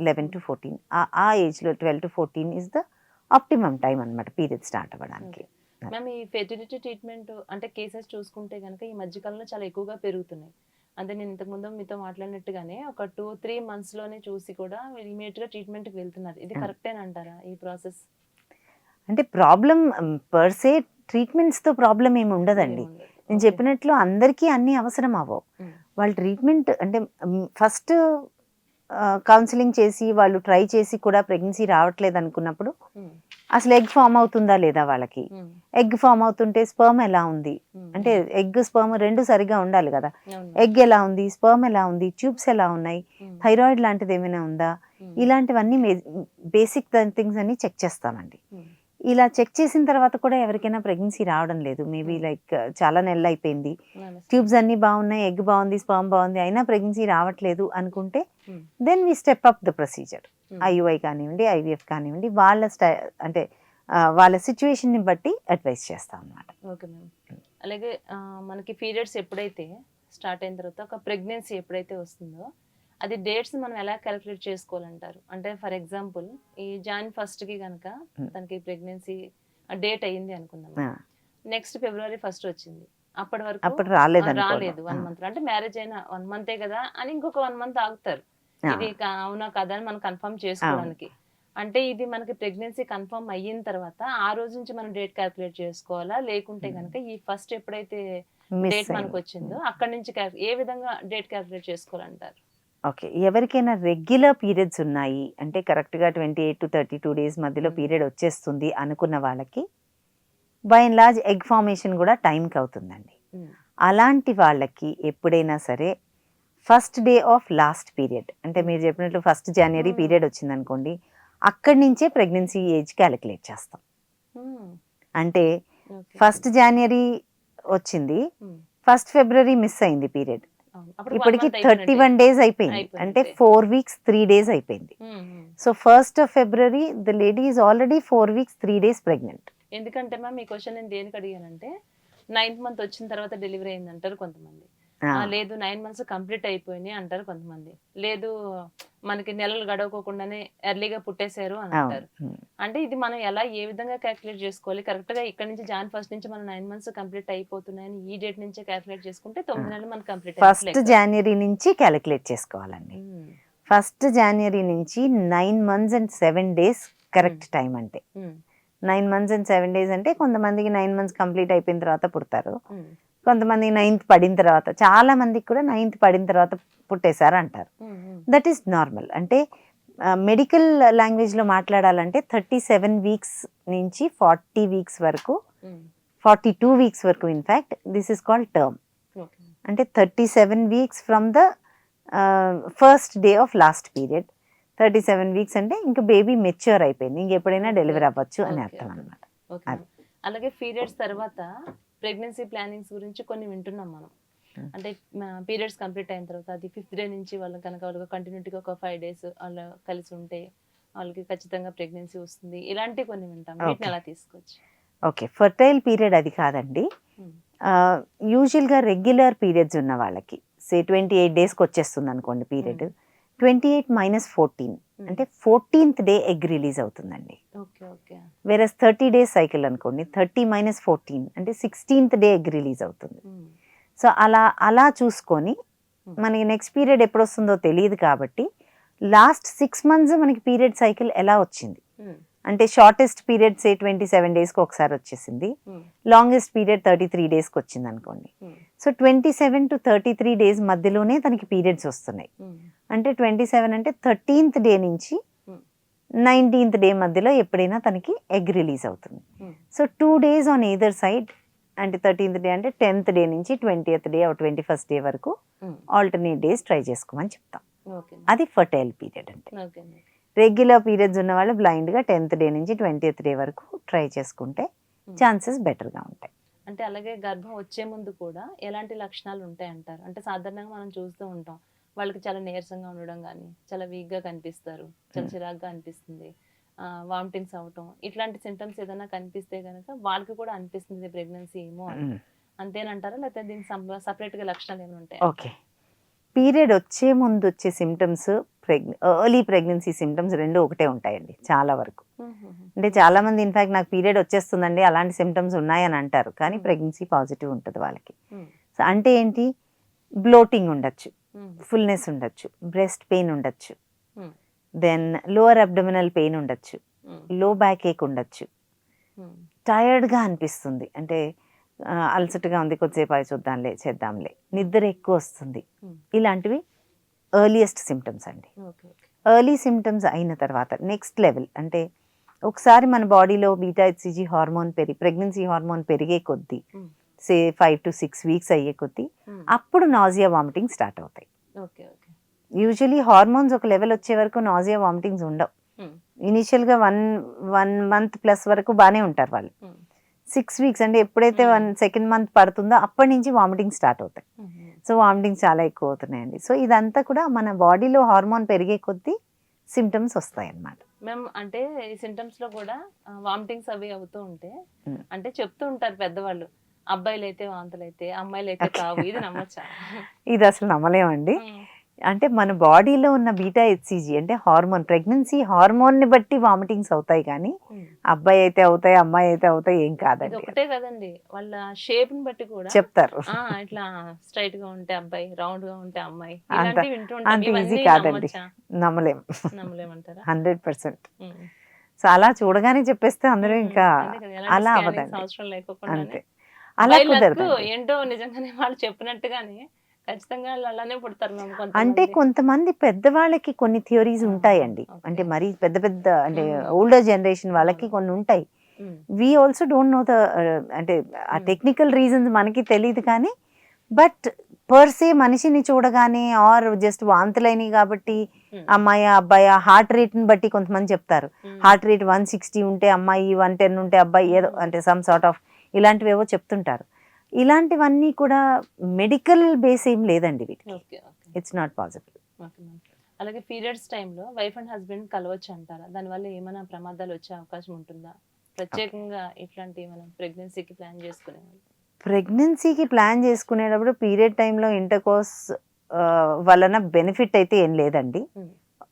11 to 14 ఆ ఏజ్లో 12 to 14 is the optimum time అనమాట పీరియడ్ స్టార్ట్ అవ్వడానికి.
మ్యామ్ ఈ ఫెర్టిలిటీ ట్రీట్మెంట్ అంటే కేసెస్ చూసుకుంటే కనుక ఈ మధ్యకాలంలో చాలా ఎక్కువగా పెరుగుతున్నాయి. అంటే నేను ఇంతకుముందు మీతో మాట్లాడినట్టుగానే ఒక 2-3 మంత్స్లోనే చూసి కూడా ఇమీడియట్గా ట్రీట్మెంట్కి వెళ్తున్నారు. ఇది కరెక్టేనంటారా ఈ ప్రాసెస్?
అంటే ప్రాబ్లం పర్సే ట్రీట్మెంట్స్తో ప్రాబ్లం ఏమి ఉండదండి. నేను చెప్పినట్లు అందరికీ అన్నీ అవసరం అవ్వవు. వాళ్ళ ట్రీట్మెంట్ అంటే ఫస్ట్ కౌన్సిలింగ్ చేసి వాళ్ళు ట్రై చేసి కూడా ప్రెగ్నెన్సీ రావట్లేదు అనుకున్నప్పుడు అసలు ఎగ్ ఫామ్ అవుతుందా లేదా, వాళ్ళకి ఎగ్ ఫామ్ అవుతుంటే స్పర్మ్ ఎలా ఉంది, అంటే ఎగ్ స్పర్మ్ రెండు సరిగా ఉండాలి కదా, ఎగ్ ఎలా ఉంది, స్పర్మ్ ఎలా ఉంది, ట్యూబ్స్ ఎలా ఉన్నాయి, థైరాయిడ్ లాంటిది ఏమైనా ఉందా, ఇలాంటివన్నీ బేసిక్ థింగ్స్ అన్ని చెక్ చేస్తామండి. ఇలా చెక్ చేసిన తర్వాత కూడా ఎవరికైనా ప్రెగ్నెన్సీ రావడం లేదు, మేబీ లైక్ చాలా నెలలు అయిపోయింది, ట్యూబ్స్ అన్ని బాగున్నాయి, ఎగ్ బాగుంది, స్పర్మ్ బాగుంది, అయినా ప్రెగ్నెన్సీ రావట్లేదు అనుకుంటే then we step up the procedure. IUI కానివ్వండి, ఐవీఎఫ్ కానివ్వండి, వాళ్ళ అంటే వాళ్ళ సిచ్యువేషన్ని బట్టి అడ్వైస్ చేస్తాం అన్నమాట.
Okay ma'am. అలాగే మనకి పీరియడ్స్ ఎప్పుడైతే స్టార్ట్ అయిన తర్వాత ఒక ప్రెగ్నెన్సీ ఎప్పుడైతే వస్తుందో అది డేట్స్ మనం ఎలా క్యాలిక్యులేట్ చేసుకోవాలంటారు? అంటే ఫర్ ఎగ్జాంపుల్ ఈ Jan 1st కనుక తనకి ప్రెగ్నెన్సీ డేట్ అయ్యింది అనుకుందాం, నెక్స్ట్ February 1st వచ్చింది, అప్పటి వరకు రాలేదు 1 month, అంటే మ్యారేజ్ అయిన 1 month కదా అని ఇంకొక 1 month ఆగుతారు, ఇది అవునా కదా అని మనం కన్ఫర్మ్ చేసుకోవడానికి. అంటే ఇది మనకి ప్రెగ్నెన్సీ కన్ఫర్మ్ అయిన తర్వాత ఆ రోజు నుంచి మనం డేట్ క్యాలిక్యులేట్ చేసుకోవాలా, లేకుంటే కనుక ఈ ఫస్ట్ ఎప్పుడైతే డేట్ మనకు వచ్చిందో అక్కడి నుంచి ఏ విధంగా డేట్ క్యాలిక్యులేట్ చేసుకోవాలంటారు?
ఓకే, ఎవరికైనా రెగ్యులర్ పీరియడ్స్ ఉన్నాయి అంటే కరెక్ట్గా 28 to 32 days మధ్యలో పీరియడ్ వచ్చేస్తుంది అనుకున్న వాళ్ళకి by and large egg formation కూడా టైంకి అవుతుందండి. అలాంటి వాళ్ళకి ఎప్పుడైనా సరే first day of last period, అంటే మీరు చెప్పినట్లు 1st January పీరియడ్ వచ్చింది అనుకోండి, అక్కడి నుంచే ప్రెగ్నెన్సీ ఏజ్ క్యాలిక్యులేట్ చేస్తాం.
మ్మ్.
అంటే
ఓకే.
1st January వచ్చింది,
మ్మ్.
1st February మిస్ అయింది పీరియడ్,
అవును. అప్పుడు 1
ఇప్పటికి
month అయిపోయినట్టే.
31 డేస్ అయిపోయింది, అంటే
అయిపోయినట్టే.
4 weeks 3 days అయిపోయింది.
మ్మ్, మ్మ్.
So 1st of February the lady is already 4 weeks 3 days pregnant.
ఎందుకంటే మ్యామ్ ఈ క్వశ్చన్ నేను దేనికి అడిగానంటే 9th month వచ్చిన తర్వాత డెలివరీ అయింది అంటారు కొంతమంది, లేదు 9 months కంప్లీట్ అయిపోయినాయి అంటారు కొంతమంది, లేదు మనకి నెలలు గడవకోకుండానే ఎర్లీగా పుట్టేశారు అని అంటారు. అంటే ఇది మనం ఎలా ఏ విధంగా క్యాలిక్యులేట్ చేసుకోవాలి? కరెక్ట్ గా ఇక్కడ నుంచి Jan 1st నుంచి మనం 9 months కంప్లీట్ అయిపోతున్నాయని ఈ డేట్ నుంచే క్యాలిక్యులేట్ చేసుకుంటే 9 నెలలు మనకి కంప్లీట్
1st January నుంచి క్యాలిక్యులేట్ చేసుకోవాలండి. 1st January నుంచి 9 months and 7 days correct time. అంటే 9 months and 7 days అంటే కొంతమందికి 9 months కంప్లీట్ అయిపోయిన తర్వాత పుడతారు, కొంతమంది 9th పడిన తర్వాత, చాలా మందికి కూడా 9th పడిన తర్వాత పుట్టేశారు అంటారు. That is normal. అంటే మెడికల్ లాంగ్వేజ్లో మాట్లాడాలంటే 37 weeks నుంచి 40 weeks వరకు, 42 weeks వరకు in fact this is called term. అంటే 37 weeks from the first day of last period. 37 weeks అంటే ఇంకా బేబీ మెచ్యూర్ అయిపోయింది, ఇంకెప్పుడైనా డెలివరీ అవ్వచ్చు అని అర్థం అనమాట.
అలాగే పీరియడ్స్ తర్వాత ప్రెగ్నెన్సీ ప్లానింగ్స్ గురించి కొన్ని వింటున్నాం మనం. అంటే పీరియడ్స్ కంప్లీట్ అయిన తర్వాత అది 5th day నుంచి వాళ్ళు కనుక వాళ్ళకి కంటిన్యూటీగా ఒక 5 days వాళ్ళు కలిసి ఉంటే వాళ్ళకి ఖచ్చితంగా ప్రెగ్నెన్సీ వస్తుంది, ఇలాంటివి కొన్ని వింటాం. వీటిని ఎలా తీసుకోవచ్చు?
ఓకే, ఫర్టైల్ పీరియడ్ అది కాదండి. యూజువల్గా రెగ్యులర్ పీరియడ్స్ ఉన్న వాళ్ళకి సే 28 daysకి వచ్చేస్తుంది అనుకోండి పీరియడ్, 28 - 14 అంటే 14th day ఎగ్ రిలీజ్ అవుతుందండి. వేరస్ 30 days సైకిల్ అనుకోండి, 30 - 14 అంటే 16th day ఎగ్ రిలీజ్ అవుతుంది. సో అలా చూసుకొని మనకి నెక్స్ట్ పీరియడ్ ఎప్పుడు వస్తుందో తెలియదు కాబట్టి లాస్ట్ 6 months మనకి పీరియడ్ సైకిల్ ఎలా వచ్చింది అంటే షార్టెస్ట్ పీరియడ్ సే 27 daysకి ఒకసారి వచ్చేసింది, లాంగెస్ట్ పీరియడ్ 33 daysకి వచ్చింది అనుకోండి. సో 27 to 33 days మధ్యలోనే తనకి పీరియడ్స్ వస్తున్నాయి. అంటే 27 అంటే 13th day నుంచి 19th day మధ్యలో ఎప్పుడైనా తనకి ఎగ్ రిలీజ్ అవుతుంది. So 2 days on either side, అంటే 13th day అంటే 10th day నుంచి 20th day 21st day వరకు ఆల్టర్నేట్ డేస్ ట్రై చేసుకోమని చెప్తాం. అది ఫర్టైల్ పీరియడ్. అంటే రెగ్యులర్ పీరియడ్స్ ఉన్న వాళ్ళు బ్లైండ్గా 10th day నుంచి 20th day వరకు ట్రై చేసుకుంటే ఛాన్సెస్ బెటర్గా ఉంటాయి.
అంటే అలాగే గర్భం వచ్చే ముందు కూడా ఎలాంటి లక్షణాలు ఉంటాయి అంటారు? అంటే సాధారణంగా మనం చూస్తూ ఉంటాం, వాళ్ళకి చాలా నీరసంగా ఉండడం కానీ, చాలా వీక్గా కనిపిస్తారు, చాలా చిరాగ్గా అనిపిస్తుంది, వామిటింగ్స్ అవటం, ఇట్లాంటి సింటమ్స్ ఏదైనా కనిపిస్తే కనుక వాళ్ళకి కూడా అనిపిస్తుంది ప్రెగ్నెన్సీ ఏమో అని, అంతేనంటారా? లేకపోతే దీనికి సపరేట్గా లక్షణాలు ఏమైనా ఉంటాయి?
ఓకే, పీరియడ్ వచ్చే ముందు వచ్చే సిమ్టమ్స్, ఎర్లీ ప్రెగ్నెన్సీ సిమ్టమ్స్ రెండు ఒకటే ఉంటాయండి చాలా వరకు. అంటే చాలా మంది ఇన్ఫాక్ట్ నాకు పీరియడ్ వచ్చేస్తుందండి అలాంటి సిమ్టమ్స్ ఉన్నాయని అంటారు, కానీ ప్రెగ్నెన్సీ పాజిటివ్ ఉంటుంది వాళ్ళకి. సో అంటే ఏంటి, బ్లోటింగ్ ఉండొచ్చు, ఫుల్నెస్ ఉండొచ్చు, బ్రెస్ట్ పెయిన్ ఉండొచ్చు, దెన్ లోవర్ అబ్డమినల్ పెయిన్ ఉండొచ్చు, లో బ్యాక్ ఏక్ ఉండొచ్చు, టైర్డ్గా అనిపిస్తుంది, అంటే అలసటగా ఉంది కొద్దిసేపు అవి చేద్దాంలే, నిద్ర ఎక్కువ వస్తుంది, ఇలాంటివి ఎర్లియస్ట్ సిమ్టమ్స్ అండి. ఎర్లీ సిమ్టమ్స్ అయిన తర్వాత నెక్స్ట్ లెవెల్ అంటే ఒకసారి మన బాడీలో బీటా-హెచ్సిజీ హార్మోన్ ప్రెగ్నెన్సీ హార్మోన్ పెరిగే కొద్దీ సే 5 to 6 weeks అయ్యే కొద్దీ అప్పుడు నాజియా వామిటింగ్ స్టార్ట్ అవుతాయి. యూజువలీ హార్మోన్స్ ఒక లెవెల్ వచ్చే వరకు నాజియా వామిటింగ్స్ ఉండవు. ఇనిషియల్గా 1 month ప్లస్ వరకు బాగానే ఉంటారు వాళ్ళు. 6 weeks అంటే ఎప్పుడైతే 2nd month పడుతుందో అప్పటి నుంచి వామిటింగ్ స్టార్ట్ అవుతాయి. సో వామిటింగ్స్ చాలా ఎక్కువ అవుతున్నాయండి. సో ఇదంతా కూడా మన బాడీలో హార్మోన్ పెరిగే కొద్దీ సిమ్టమ్స్ వస్తాయి అన్నమాట.
మేము అంటే ఈ సిమ్టమ్స్ లో కూడా వామిటింగ్స్ అవి అవుతూ ఉంటే అంటే చెప్తూ ఉంటారు పెద్దవాళ్ళు, అబ్బాయిలు అయితే వాంతులు అయితే అమ్మాయిలు అయితే కావు, ఇది నమ్మచ్చా?
ఇది అసలు నమ్మలేమండి. అంటే మన బాడీలో ఉన్న బీటా-హెచ్సిజీ అంటే హార్మోన్, ప్రెగ్నెన్సీ హార్మోన్ని బట్టి వామిటింగ్స్ అవుతాయి, కానీ అబ్బాయి అయితే అవుతాయి అమ్మాయి అయితే అవుతాయి ఏం కాదండి.
ఒకటే కదండి, వాళ్ళ షేప్ ని బట్టి కూడా
చెప్తారు.
ఇట్లా స్ట్రైట్ గా ఉంటే అబ్బాయి, రౌండ్ గా ఉంటే అమ్మాయి,
అంత ఈజీ కాదండి,
నమ్మలేమంటారా?
100%. సో అలా చూడగానే చెప్పేస్తే అందరూ ఇంకా అలా అవ్వదండి,
అవసరం లేకుండా
అంతే. అలా కుదరదు
ఏంటో నిజంగానే వాళ్ళు చెప్పినట్టుగానే ఖచ్చితంగా అలానే పుడతారు.
అంటే కొంతమంది పెద్దవాళ్ళకి కొన్ని థియరీస్ ఉంటాయండి, అంటే మరి పెద్ద పెద్ద అంటే ఓల్డర్ జనరేషన్ వాళ్ళకి కొన్ని ఉంటాయి. We also don't know the అంటే ఆ టెక్నికల్ రీజన్స్ మనకి తెలియదు, కానీ బట్ పర్సే మనిషిని చూడగానే ఆర్ జస్ట్ వాంతులైనవి కాబట్టి అమ్మాయి అబ్బాయి హార్ట్ రేట్ని బట్టి కొంతమంది చెప్తారు. హార్ట్ రేట్ 160 ఉంటే అమ్మాయి, 110 ఉంటే అబ్బాయి, ఏదో అంటే సమ్ సార్ట్ ఆఫ్ ఇలాంటివి ఏవో చెప్తుంటారు. ఇలాంటివన్నీ కూడా మెడికల్ బేస్ ఏం లేదండి వీటికి.
Okay okay
it's not possible.
Okay ma'am. అలాగే పీరియడ్స్ టైంలో వైఫ్ అండ్ హస్బెండ్ కలవచ్చు అంటారా? దానివల్ల ఏమైనా ప్రమాదాలు వచ్చే అవకాశం ఉంటుందా? ప్రత్యేకంగా ఇట్లాంటి మనం ప్రెగ్నెన్సీకి ప్లాన్ చేసుకునేవాళ్ళు.
ప్రెగ్నెన్సీకి ప్లాన్ చేసుకునేటప్పుడు పీరియడ్ టైంలో ఇంటర్కోర్స్ వలన బెనిఫిట్ అయితే ఏం లేదండి.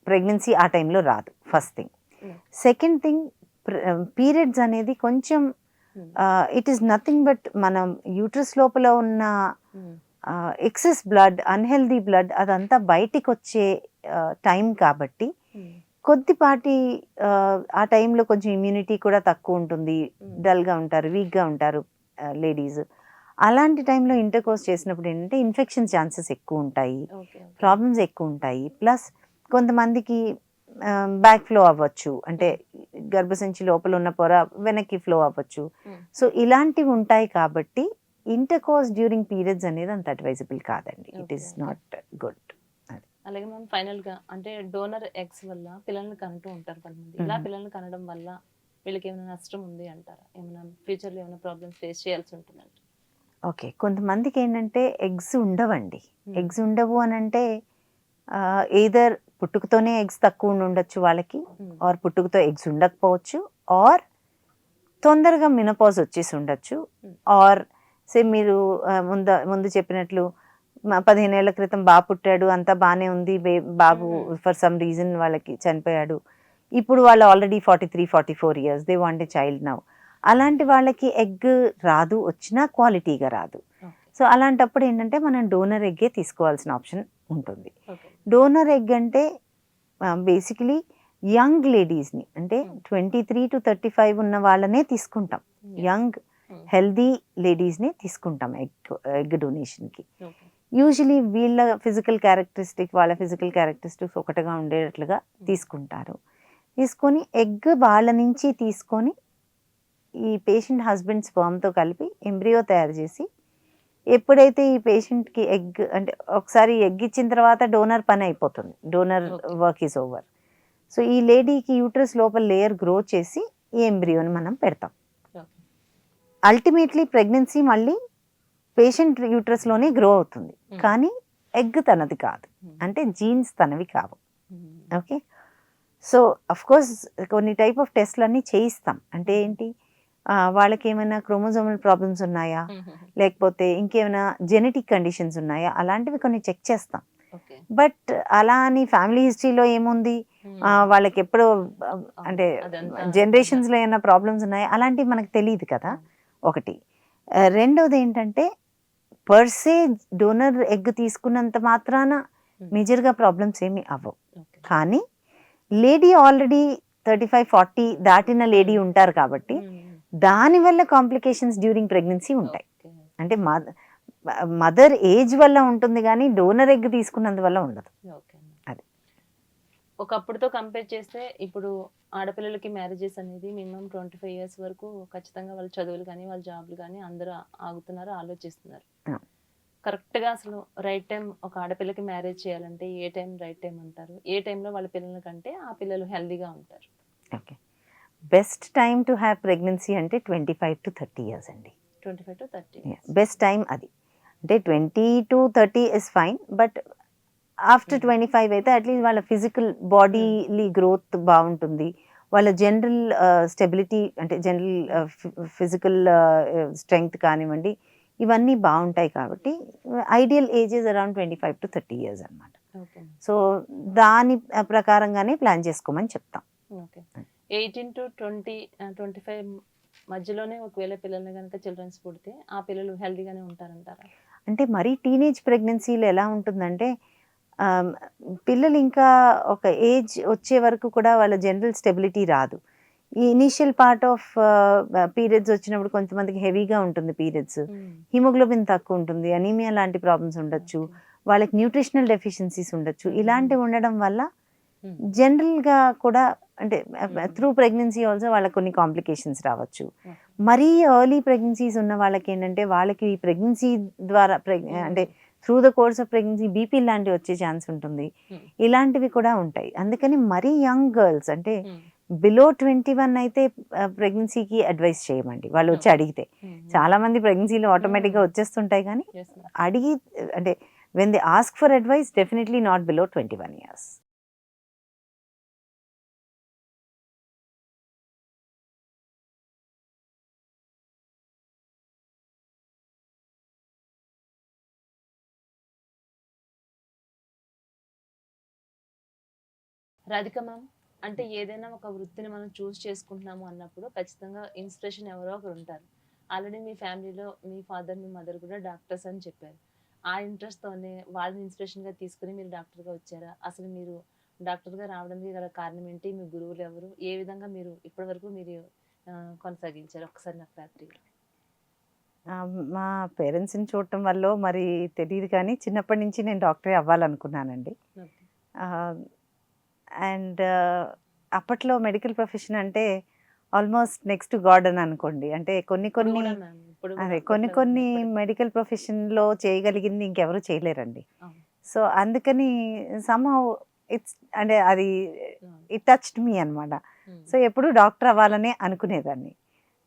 ప్రెగ్నెన్సీ ఆ టైంలో రాదు, first thing. Second thing, periods అనేది కొంచెం ఇట్ ఈస్ నథింగ్ బట్ మనం యూట్రస్ లోపల ఉన్న ఎక్సెస్ బ్లడ్, అన్హెల్దీ బ్లడ్ అదంతా బయటికి వచ్చే టైం కాబట్టి కొద్దిపాటి ఆ టైంలో కొంచెం ఇమ్యూనిటీ కూడా తక్కువ ఉంటుంది, డల్గా ఉంటారు, వీక్గా ఉంటారు లేడీస్. అలాంటి టైంలో ఇంటర్కోర్స్ చేసినప్పుడు ఏంటంటే ఇన్ఫెక్షన్ ఛాన్సెస్ ఎక్కువ ఉంటాయి, ప్రాబ్లమ్స్ ఎక్కువ ఉంటాయి. ప్లస్ కొంతమందికి బ్యాక్ ఫ్లో అవ్వచ్చు, అంటే గర్భసంచి లోపల ఉన్న పొర వెనక్కి ఫ్లో అవ్వచ్చు. సో ఇలాంటివి ఉంటాయి కాబట్టి ఇంటర్కోర్స్ డ్యూరింగ్ పీరియడ్స్ అనేది అంత అడ్వైజబుల్ కాదండి. It is not good.
అలాగే మనం ఫైనల్ గా అంటే డోనర్ ఎగ్స్ వల్ల పిల్లల్ని కంటూ ఉంటారు కొంతమంది. ఇలా పిల్లల్ని కనడం వల్ల వీళ్ళకి ఏమైనా నష్టం ఉంది అంటారా? ఏమైనా ఫ్యూచర్ లో ఏమైనా ప్రాబ్లమ్స్ ఫేస్ చేయాల్సి ఉంటుందంట?
ఓకే, కొంతమందికి ఏంటంటే ఎగ్స్ ఉండవండి. ఎగ్స్ ఉండవు అని అంటే ఎయిదర్ పుట్టుకతోనే ఎగ్స్ తక్కువ ఉండొచ్చు వాళ్ళకి, ఆర్ పుట్టుకతో ఎగ్స్ ఉండకపోవచ్చు, ఆర్ తొందరగా మినోపాజ్ వచ్చేసి ఉండొచ్చు, ఆర్ సే మీరు ముందు చెప్పినట్లు 15 ఏళ్ల క్రితం బాబు పుట్టాడు, అంతా బాగానే ఉంది, బాబు ఫర్ సమ్ రీజన్ వాళ్ళకి చనిపోయాడు, ఇప్పుడు వాళ్ళు already 43-44 years, they want a child now. అలాంటి వాళ్ళకి ఎగ్ రాదు, వచ్చినా క్వాలిటీగా రాదు. సో అలాంటప్పుడు ఏంటంటే మనం డోనర్ ఎగ్గే తీసుకోవాల్సిన ఆప్షన్ ఉంటుంది. డోనర్ ఎగ్ అంటే బేసికలీ యంగ్ లేడీస్ని, అంటే 23 to 35 ఉన్న వాళ్ళనే తీసుకుంటాం. యంగ్ హెల్దీ లేడీస్ని తీసుకుంటాం ఎగ్ డొనేషన్కి. యూజువలీ వీళ్ళ ఫిజికల్ క్యారెక్టరిస్టిక్స్, వాళ్ళ ఫిజికల్ క్యారెక్టరిస్టిక్స్ ఒకటిగా ఉండేటట్లుగా తీసుకుంటారు. తీసుకొని ఎగ్ వాళ్ళ నుంచి తీసుకొని ఈ పేషెంట్ హస్బెండ్ స్పర్మ్తో కలిపి ఎంబ్రియో తయారు చేసి, ఎప్పుడైతే ఈ పేషెంట్కి ఎగ్ అంటే ఒకసారి ఎగ్ ఇచ్చిన తర్వాత డోనర్ పని అయిపోతుంది, donor work is over. So ఈ లేడీకి యూట్రస్ లోపల లేయర్ గ్రో చేసి ఈ ఎంబ్రియోని మనం పెడతాం. అల్టిమేట్లీ ప్రెగ్నెన్సీ మళ్ళీ పేషెంట్ యూట్రస్లోనే గ్రో అవుతుంది, కానీ ఎగ్ తనది కాదు, అంటే జీన్స్ తనవి కావు. ఓకే, సో అఫ్కోర్స్ కొన్ని టైప్ ఆఫ్ టెస్ట్లన్నీ చేయిస్తాం. అంటే ఏంటి, వాళ్ళకి ఏమైనా క్రోమోజోమల్ ప్రాబ్లమ్స్ ఉన్నాయా, లేకపోతే ఇంకేమైనా జెనెటిక్ కండిషన్స్ ఉన్నాయా, అలాంటివి కొన్ని చెక్ చేస్తాం. బట్ అలా అని ఫ్యామిలీ హిస్టరీలో ఏముంది, వాళ్ళకి ఎప్పుడో అంటే జనరేషన్స్లో ఏమైనా ప్రాబ్లమ్స్ ఉన్నాయా, అలాంటివి మనకు తెలియదు కదా, ఒకటి. రెండోది ఏంటంటే పర్సే డోనర్ ఎగ్ తీసుకున్నంత మాత్రాన మేజర్గా ప్రాబ్లమ్స్ ఏమి అవ్వవు. కానీ లేడీ ఆల్రెడీ 35-40 దాటిన లేడీ ఉంటారు కాబట్టి దానివల్ల కాంప్లికేషన్స్ డ్యూరింగ్ ప్రెగ్నెన్సీ ఉంటాయి. అంటే మదర్ ఏజ్ వల్ల ఉంటుంది, కానీ డోనర్ ఎగ్ తీసుకున్నందువల్ల ఉండదు. అది
ఒకప్పుడుతో కంపేర్ చేస్తే ఇప్పుడు ఆడపిల్లలకి మ్యారేజెస్ అనేది మినిమం 25 years వరకు ఖచ్చితంగా వాళ్ళ చదువులు కానీ వాళ్ళ జాబ్లు కానీ అందరూ ఆగుతున్నారు, ఆలోచిస్తున్నారు. కరెక్ట్గా అసలు రైట్ టైం ఒక ఆడపిల్లకి మ్యారేజ్ చేయాలంటే ఏ టైం రైట్ టైం అంటారు? ఏ టైంలో వాళ్ళ పిల్లల కంటే ఆ పిల్లలు హెల్దీగా ఉంటారు?
Okay, best time to have pregnancy అంటే 25 to 30 years అండి.
25 to 30
బెస్ట్ టైం అది. అంటే 20 to 30 is fine, but after 25 అయితే అట్లీస్ట్ వాళ్ళ ఫిజికల్ బాడీలీ గ్రోత్ బాగుంటుంది, వాళ్ళ జనరల్ స్టెబిలిటీ అంటే జనరల్ ఫిజికల్ స్ట్రెంగ్త్ కానివ్వండి, ఇవన్నీ బాగుంటాయి. కాబట్టి ideal ages around 25 to 30 years అనమాట. సో దాని ప్రకారంగానే ప్లాన్ చేసుకోమని చెప్తాం.
ఓకే, 18 to 25 మధ్యలోనే ఒకవేళ పిల్లల్ని కనుక చిల్డ్రన్స్ పుడితే ఆ పిల్లలు హెల్దీగానే ఉంటారంటారా? అంటే
మరీ టీనేజ్ ప్రెగ్నెన్సీలో ఎలా ఉంటుందంటే పిల్లలు ఇంకా ఒక ఏజ్ వచ్చే వరకు కూడా వాళ్ళ జనరల్ స్టెబిలిటీ రాదు. ఈ ఇనీషియల్ పార్ట్ ఆఫ్ పీరియడ్స్ వచ్చినప్పుడు కొంతమందికి హెవీగా ఉంటుంది పీరియడ్స్, హిమోగ్లోబిన్ తక్కువ ఉంటుంది, అనీమియా లాంటి ప్రాబ్లమ్స్ ఉండొచ్చు, వాళ్ళకి న్యూట్రిషనల్ డెఫిషియన్సీస్ ఉండొచ్చు. ఇలాంటివి ఉండడం వల్ల జనరల్గా కూడా అంటే త్రూ ప్రెగ్నెన్సీ ఆల్సో వాళ్ళకి కొన్ని కాంప్లికేషన్స్ రావచ్చు. మరీ ఎర్లీ ప్రెగ్నెన్సీస్ ఉన్న వాళ్ళకి ఏంటంటే వాళ్ళకి ఈ ప్రెగ్నెన్సీ ద్వారా అంటే through the course of pregnancy BP లాంటివి వచ్చే ఛాన్స్ ఉంటుంది. ఇలాంటివి కూడా ఉంటాయి. అందుకని మరీ యంగ్ గర్ల్స్ అంటే బిలో 21 అయితే ప్రెగ్నెన్సీకి అడ్వైస్ చేయమండి వాళ్ళు వచ్చి అడిగితే. చాలా మంది ప్రెగ్నెన్సీలో ఆటోమేటిక్గా వచ్చేస్తుంటాయి, కానీ అడిగి అంటే when they ask for advice definitely not below 21 years.
Radhika ma'am, అంటే ఏదైనా ఒక వృత్తిని మనం చూస్ చేసుకుంటున్నాము అన్నప్పుడు ఖచ్చితంగా ఇన్స్పిరేషన్ ఎవరో ఒకరు ఉంటారు. ఆల్రెడీ మీ ఫ్యామిలీలో మీ ఫాదర్ మీ మదర్ కూడా డాక్టర్స్ అని చెప్పారు. ఆ ఇంట్రెస్ట్తోనే వాళ్ళని ఇన్స్పిరేషన్గా తీసుకుని మీరు డాక్టర్గా వచ్చారా? అసలు మీరు డాక్టర్గా రావడానికి గల కారణం ఏంటి? మీ గురువులు ఎవరు? ఏ విధంగా మీరు ఇప్పటివరకు మీరు కొనసాగించారు? ఒకసారి నాకు క్లారిటీగా.
మా పేరెంట్స్ని చూడటం వల్ల మరి తెలియదు, కానీ చిన్నప్పటి నుంచి నేను డాక్టరే అవ్వాలనుకున్నానండి. అండ్ అప్పట్లో మెడికల్ ప్రొఫెషన్ అంటే ఆల్మోస్ట్ నెక్స్ట్ గాడ్ అని అనుకోండి. అంటే కొన్ని మెడికల్ ప్రొఫెషన్లో చేయగలిగింది ఇంకెవరు చేయలేరండి. సో అందుకని సమ్హౌ ఇట్స్ అంటే అది ఇట్ టచ్డ్ మీ అనమాట. సో ఎప్పుడు డాక్టర్ అవ్వాలని అనుకునేదాన్ని.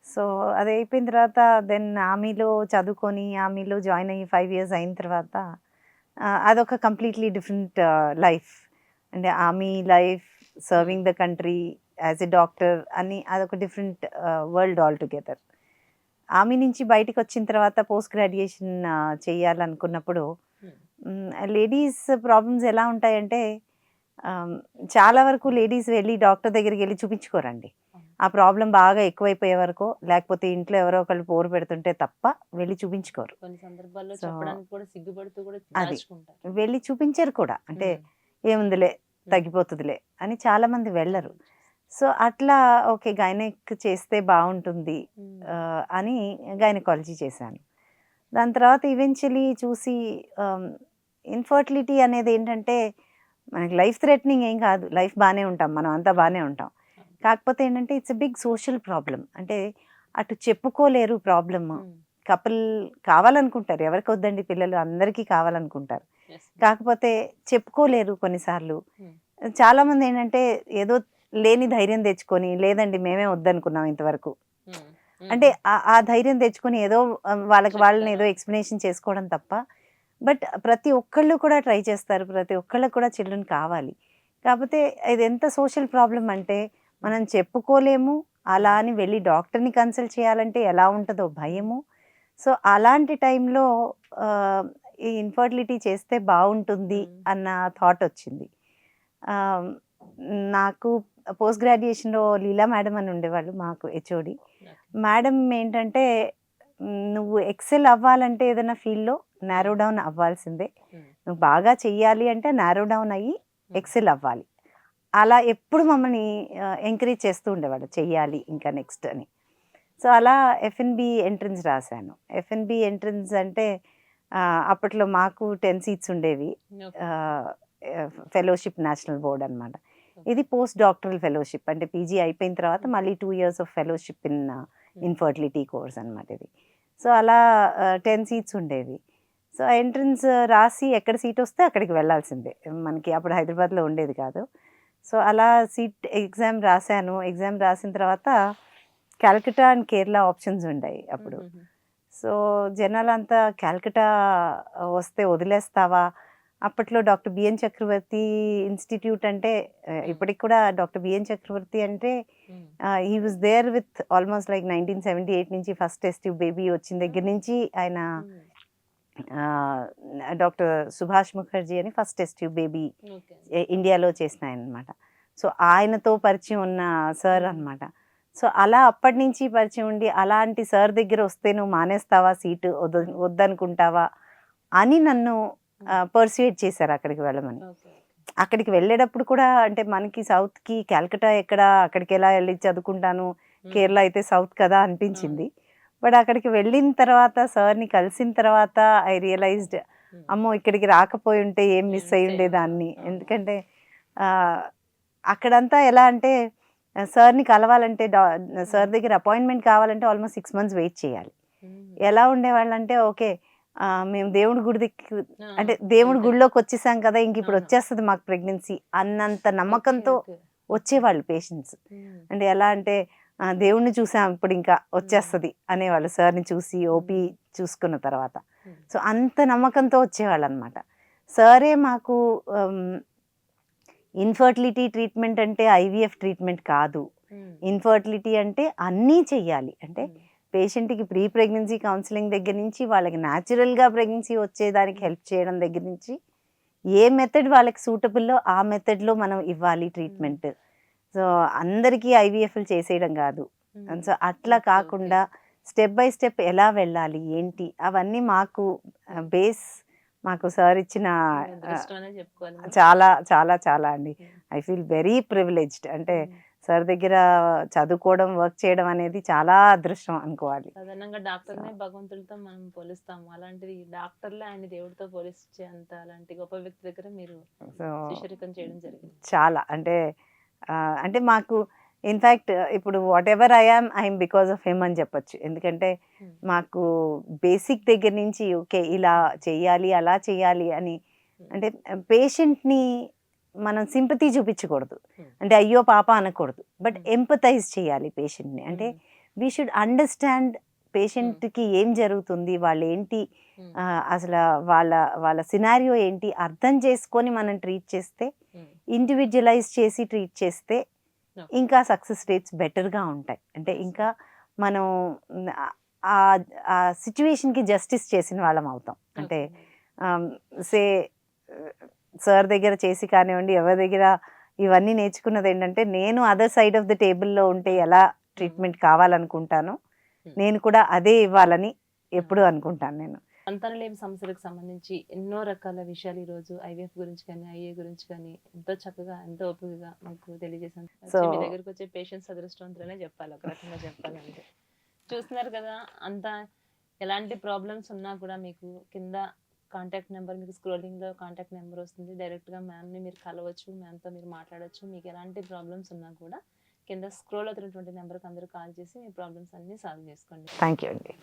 సో అది అయిపోయిన తర్వాత దెన్ ఆర్మీలో చదువుకొని ఆర్మీలో జాయిన్ అయ్యి 5 years అయిన తర్వాత అదొక కంప్లీట్లీ డిఫరెంట్ లైఫ్. అంటే army life, serving the country as a doctor అని అదొక different world all together. Army నుంచి బయటకు వచ్చిన తర్వాత పోస్ట్ గ్రాడ్యుయేషన్ చేయాలనుకున్నప్పుడు లేడీస్ ప్రాబ్లమ్స్ ఎలా ఉంటాయంటే చాలా వరకు లేడీస్ వెళ్ళి డాక్టర్ దగ్గరికి వెళ్ళి చూపించుకోరండి. ఆ ప్రాబ్లం బాగా ఎక్కువైపోయే వరకు, లేకపోతే ఇంట్లో ఎవరో ఒకళ్ళు పోరు పెడుతుంటే తప్ప వెళ్ళి చూపించుకోరు. అది వెళ్ళి చూపించరు కూడా. అంటే ఏముందిలే తగ్గిపోతుందిలే అని చాలా మంది వెళ్ళరు. సో అట్లా ఓకే గైనక్ చేస్తే బాగుంటుంది అని గైనకాలజీ చేశాను. దాని తర్వాత ఈవెన్చువలీ చూసి ఇన్ఫర్టిలిటీ అనేది ఏంటంటే మనకి లైఫ్ థ్రెటనింగ్ ఏం కాదు, లైఫ్ బాగానే ఉంటాం, మనం అంతా బాగానే ఉంటాం. కాకపోతే ఏంటంటే it's a big social problem. అంటే అటు చెప్పుకోలేరు ప్రాబ్లమ్. కపుల్ కావాలనుకుంటారు, ఎవరికి వద్దండి పిల్లలు, అందరికీ కావాలనుకుంటారు, కాకపోతే చెప్పుకోలేరు కొన్నిసార్లు. చాలామంది ఏంటంటే ఏదో లేని ధైర్యం తెచ్చుకొని లేదండి మేమే వద్దనుకున్నాం ఇంతవరకు, అంటే ఆ ధైర్యం తెచ్చుకొని ఏదో వాళ్ళని ఏదో ఎక్స్ప్లెనేషన్ చేసుకోవడం తప్ప. బట్ ప్రతి ఒక్కళ్ళు కూడా ట్రై చేస్తారు, ప్రతి ఒక్కళ్ళకి కూడా చిల్డ్రన్ కావాలి. కాకపోతే ఇది ఎంత సోషల్ ప్రాబ్లం అంటే మనం చెప్పుకోలేము. అలా అని వెళ్ళి డాక్టర్ని కన్సల్ట్ చేయాలంటే ఎలా ఉంటుందో భయము. సో అలాంటి టైంలో ఈ ఇన్ఫర్టిలిటీ చేస్తే బాగుంటుంది అన్న థాట్ వచ్చింది. నాకు పోస్ట్ గ్రాడ్యుయేషన్లో లీలా మేడం అని ఉండేవాళ్ళు మాకు హెచ్ఓడి మేడం. ఏంటంటే నువ్వు ఎక్సెల్ అవ్వాలంటే ఏదైనా ఫీల్డ్లో నారో డౌన్ అవ్వాల్సిందే, నువ్వు బాగా చెయ్యాలి అంటే నారో డౌన్ అయ్యి ఎక్సెల్ అవ్వాలి. అలా ఎప్పుడు మమ్మల్ని ఎంకరేజ్ చేస్తూ ఉండేవాడు, చెయ్యాలి ఇంకా నెక్స్ట్ అని. సో అలా ఎఫ్ఎన్బి ఎంట్రన్స్ రాశాను. ఎఫ్ఎన్బి ఎంట్రన్స్ అంటే అప్పట్లో మాకు 10 seats ఉండేవి. ఫెలోషిప్ నేషనల్ బోర్డ్ అనమాట. ఇది పోస్ట్ డాక్టరల్ ఫెలోషిప్, అంటే పీజీ అయిపోయిన తర్వాత మళ్ళీ 2 years of fellowship in infertility course అనమాట ఇది. సో అలా 10 seats ఉండేవి. సో ఎంట్రన్స్ రాసి ఎక్కడ సీట్ వస్తే అక్కడికి వెళ్ళాల్సిందే, మనకి అప్పుడు హైదరాబాద్లో ఉండేది కాదు. సో అలా సీట్ ఎగ్జామ్ రాశాను. ఎగ్జామ్ రాసిన తర్వాత క్యాల్కటా అండ్ కేరళ ఆప్షన్స్ ఉన్నాయి అప్పుడు. సో జనాలంతా క్యాల్కటా వస్తే వదిలేస్తావా? అప్పట్లో డాక్టర్ బిఎన్ చక్రవర్తి ఇన్స్టిట్యూట్ అంటే ఇప్పటికి కూడా డాక్టర్ బిఎన్ చక్రవర్తి అంటే he was there with almost like 1978 నుంచి ఫస్ట్ టెస్ట్ ట్యూబ్ బేబీ వచ్చిన దగ్గర నుంచి ఆయన డాక్టర్ సుభాష్ ముఖర్జీ అని ఫస్ట్ టెస్ట్ ట్యూబ్ బేబీ ఇండియాలో చేసిన ఆయన అనమాట. సో ఆయనతో పరిచయం ఉన్న సార్ అనమాట. సో అలా అప్పటి నుంచి పరిచయం ఉండి అలాంటి సార్ దగ్గర వస్తే నువ్వు మానేస్తావా సీటు, వద్దనుకుంటావా అని నన్ను పర్సుయేట్ చేశారు అక్కడికి వెళ్ళమని. అక్కడికి వెళ్ళేటప్పుడు కూడా అంటే మనకి సౌత్కి క్యాల్కటా ఎక్కడ, అక్కడికి ఎలా వెళ్ళి చదువుకుంటాను, కేరళ అయితే సౌత్ కదా అనిపించింది. బట్ అక్కడికి వెళ్ళిన తర్వాత సార్ని కలిసిన తర్వాత ఐ రియలైజ్డ్ అమ్మో ఇక్కడికి రాకపోయి ఉంటే ఏం మిస్ అయి ఉండేదాన్ని. ఎందుకంటే అక్కడంతా ఎలా అంటే సార్ని కలవాలంటే సార్ దగ్గర అపాయింట్మెంట్ కావాలంటే ఆల్మోస్ట్ 6 months వెయిట్ చేయాలి. ఎలా ఉండేవాళ్ళంటే ఓకే మేము దేవుడి గుడి దగ్గర
ఆ,
అంటే దేవుడి
వెళ్తారు.
గుడిలోకి వచ్చేసాం కదా ఇంక ఇప్పుడు
అవును.
వచ్చేస్తుంది మాకు ప్రెగ్నెన్సీ అన్నంత నమ్మకంతో
ఓకే.
వచ్చేవాళ్ళు పేషెంట్స్.
ఉమ్,
అంటే ఎలా అంటే దేవుడిని చూసాం ఇప్పుడు ఇంకా వచ్చేస్తుంది అనేవాళ్ళు సార్ని చూసి ఓపీ చూసుకున్న తర్వాత.
ఉమ్,
సో అంత నమ్మకంతో వచ్చేవాళ్ళు అనమాట. సారే మాకు ఇన్ఫర్టిలిటీ ట్రీట్మెంట్ అంటే ఐవీఎఫ్ ట్రీట్మెంట్ కాదు.
ఉమ్,
ఇన్ఫర్టిలిటీ అంటే అన్నీ చెయ్యాలి. అంటే
ఉమ్,
పేషెంట్కి ప్రీ ప్రెగ్నెన్సీ కౌన్సిలింగ్ దగ్గర నుంచి వాళ్ళకి న్యాచురల్గా ప్రెగ్నెన్సీ వచ్చేదానికి హెల్ప్ చేయడం దగ్గర నుంచి ఏ మెథడ్ వాళ్ళకి సూటబుల్లో ఆ మెథడ్లో మనం ఇవ్వాలి ట్రీట్మెంట్. సో అందరికీ ఐవీఎఫ్లు చేసేయడం కాదు.
ఉమ్.
సో అట్లా
ఓకే,
కాకుండా స్టెప్ బై స్టెప్ ఎలా వెళ్ళాలి ఏంటి అవన్నీ మాకు బేస్ మాకు సార్ ఇచ్చిన
మీ అదృష్టం అనే చెప్పుకోవాలి మనం.
చాలా చాలా చాలా అండి.
ఉమ్,
ఐ ఫీల్ వెరీ ప్రివిలేజ్డ్. అంటే
ఉమ్.
సార్ దగ్గర చదువుకోవడం వర్క్ చేయడం అనేది చాలా అదృష్టం అనుకోవాలి.
సాధారణంగా డాక్టర్నే భగవంతుడితో మనం పోలిస్తాము, అలాంటిది డాక్టర్లే ఆయన దేవుడితో పోలిస్తే అంత అలాంటి గొప్ప వ్యక్తి దగ్గర మీరు
సో
శిష్యరికం చేయడం జరిగింది.
చాలా అంటే అంటే మాకు ఇన్ఫ్యాక్ట్ ఇప్పుడు what ever I'm because of him అని చెప్పొచ్చు. ఎందుకంటే
ఉమ్,
మాకు బేసిక్ దగ్గర నుంచి ఓకే ఇలా చెయ్యాలి అలా చెయ్యాలి అని అంటే పేషెంట్ని మనం సింపతి చూపించకూడదు. అంటే అయ్యో పాప అనకూడదు. బట్ ఎంపథైజ్ చేయాలి పేషెంట్ని. అంటే వీ షుడ్ అండర్స్టాండ్ పేషెంట్కి ఏం జరుగుతుంది, వాళ్ళు ఏంటి,
ఉమ్,
అసలు వాళ్ళ వాళ్ళ సినారియో ఏంటి అర్థం చేసుకొని మనం ట్రీట్ చేస్తే,
ఉమ్,
ఇండివిజువలైజ్ చేసి ట్రీట్ చేస్తే
Okay.
ఇంకా సక్సెస్ రేట్స్ బెటర్గా ఉంటాయి. అంటే ఇంకా మనం ఆ సిచ్యువేషన్కి జస్టిస్ చేసిన వాళ్ళం అవుతాం. అంటే సే సార్ దగ్గర చేసి కానివ్వండి ఎవరి దగ్గర ఇవన్నీ నేర్చుకున్నది ఏంటంటే నేను అదర్ సైడ్ ఆఫ్ ద టేబుల్లో ఉంటే ఎలా ట్రీట్మెంట్ కావాలనుకుంటాను నేను కూడా అదే ఇవ్వాలని ఎప్పుడు అనుకుంటాను నేను.
సంతానలేమి సమస్యలకు సంబంధించి ఎన్నో రకాల విషయాలు ఈ రోజు ఐవీఎఫ్ గురించి కానీ ఐఏ గురించి కానీ ఎంతో చక్కగా ఎంతో ఓపికగా మాకు తెలియజేశాను. మీ దగ్గరకు వచ్చే పేషెంట్స్ అదృష్టవంతులనే చెప్పాలి, ఒక రకంగా చెప్పాలంటే. చూస్తున్నారు కదా, అంత ఎలాంటి ప్రాబ్లమ్స్ ఉన్నా కూడా మీకు కింద కాంటాక్ట్ నెంబర్, మీకు స్క్రోలింగ్లో కాంటాక్ట్ నెంబర్ వస్తుంది, డైరెక్ట్గా మ్యామ్ని మీరు కలవచ్చు, మ్యామ్తో మీరు మాట్లాడవచ్చు. మీకు ఎలాంటి ప్రాబ్లమ్స్ ఉన్నా కూడా కింద స్క్రోల్ అవుతున్నటువంటి నెంబర్కి అందరూ కాల్ చేసి మీ ప్రాబ్లమ్స్ అన్నీ సాల్వ్ చేసుకోండి.
థ్యాంక్ యూ అండి.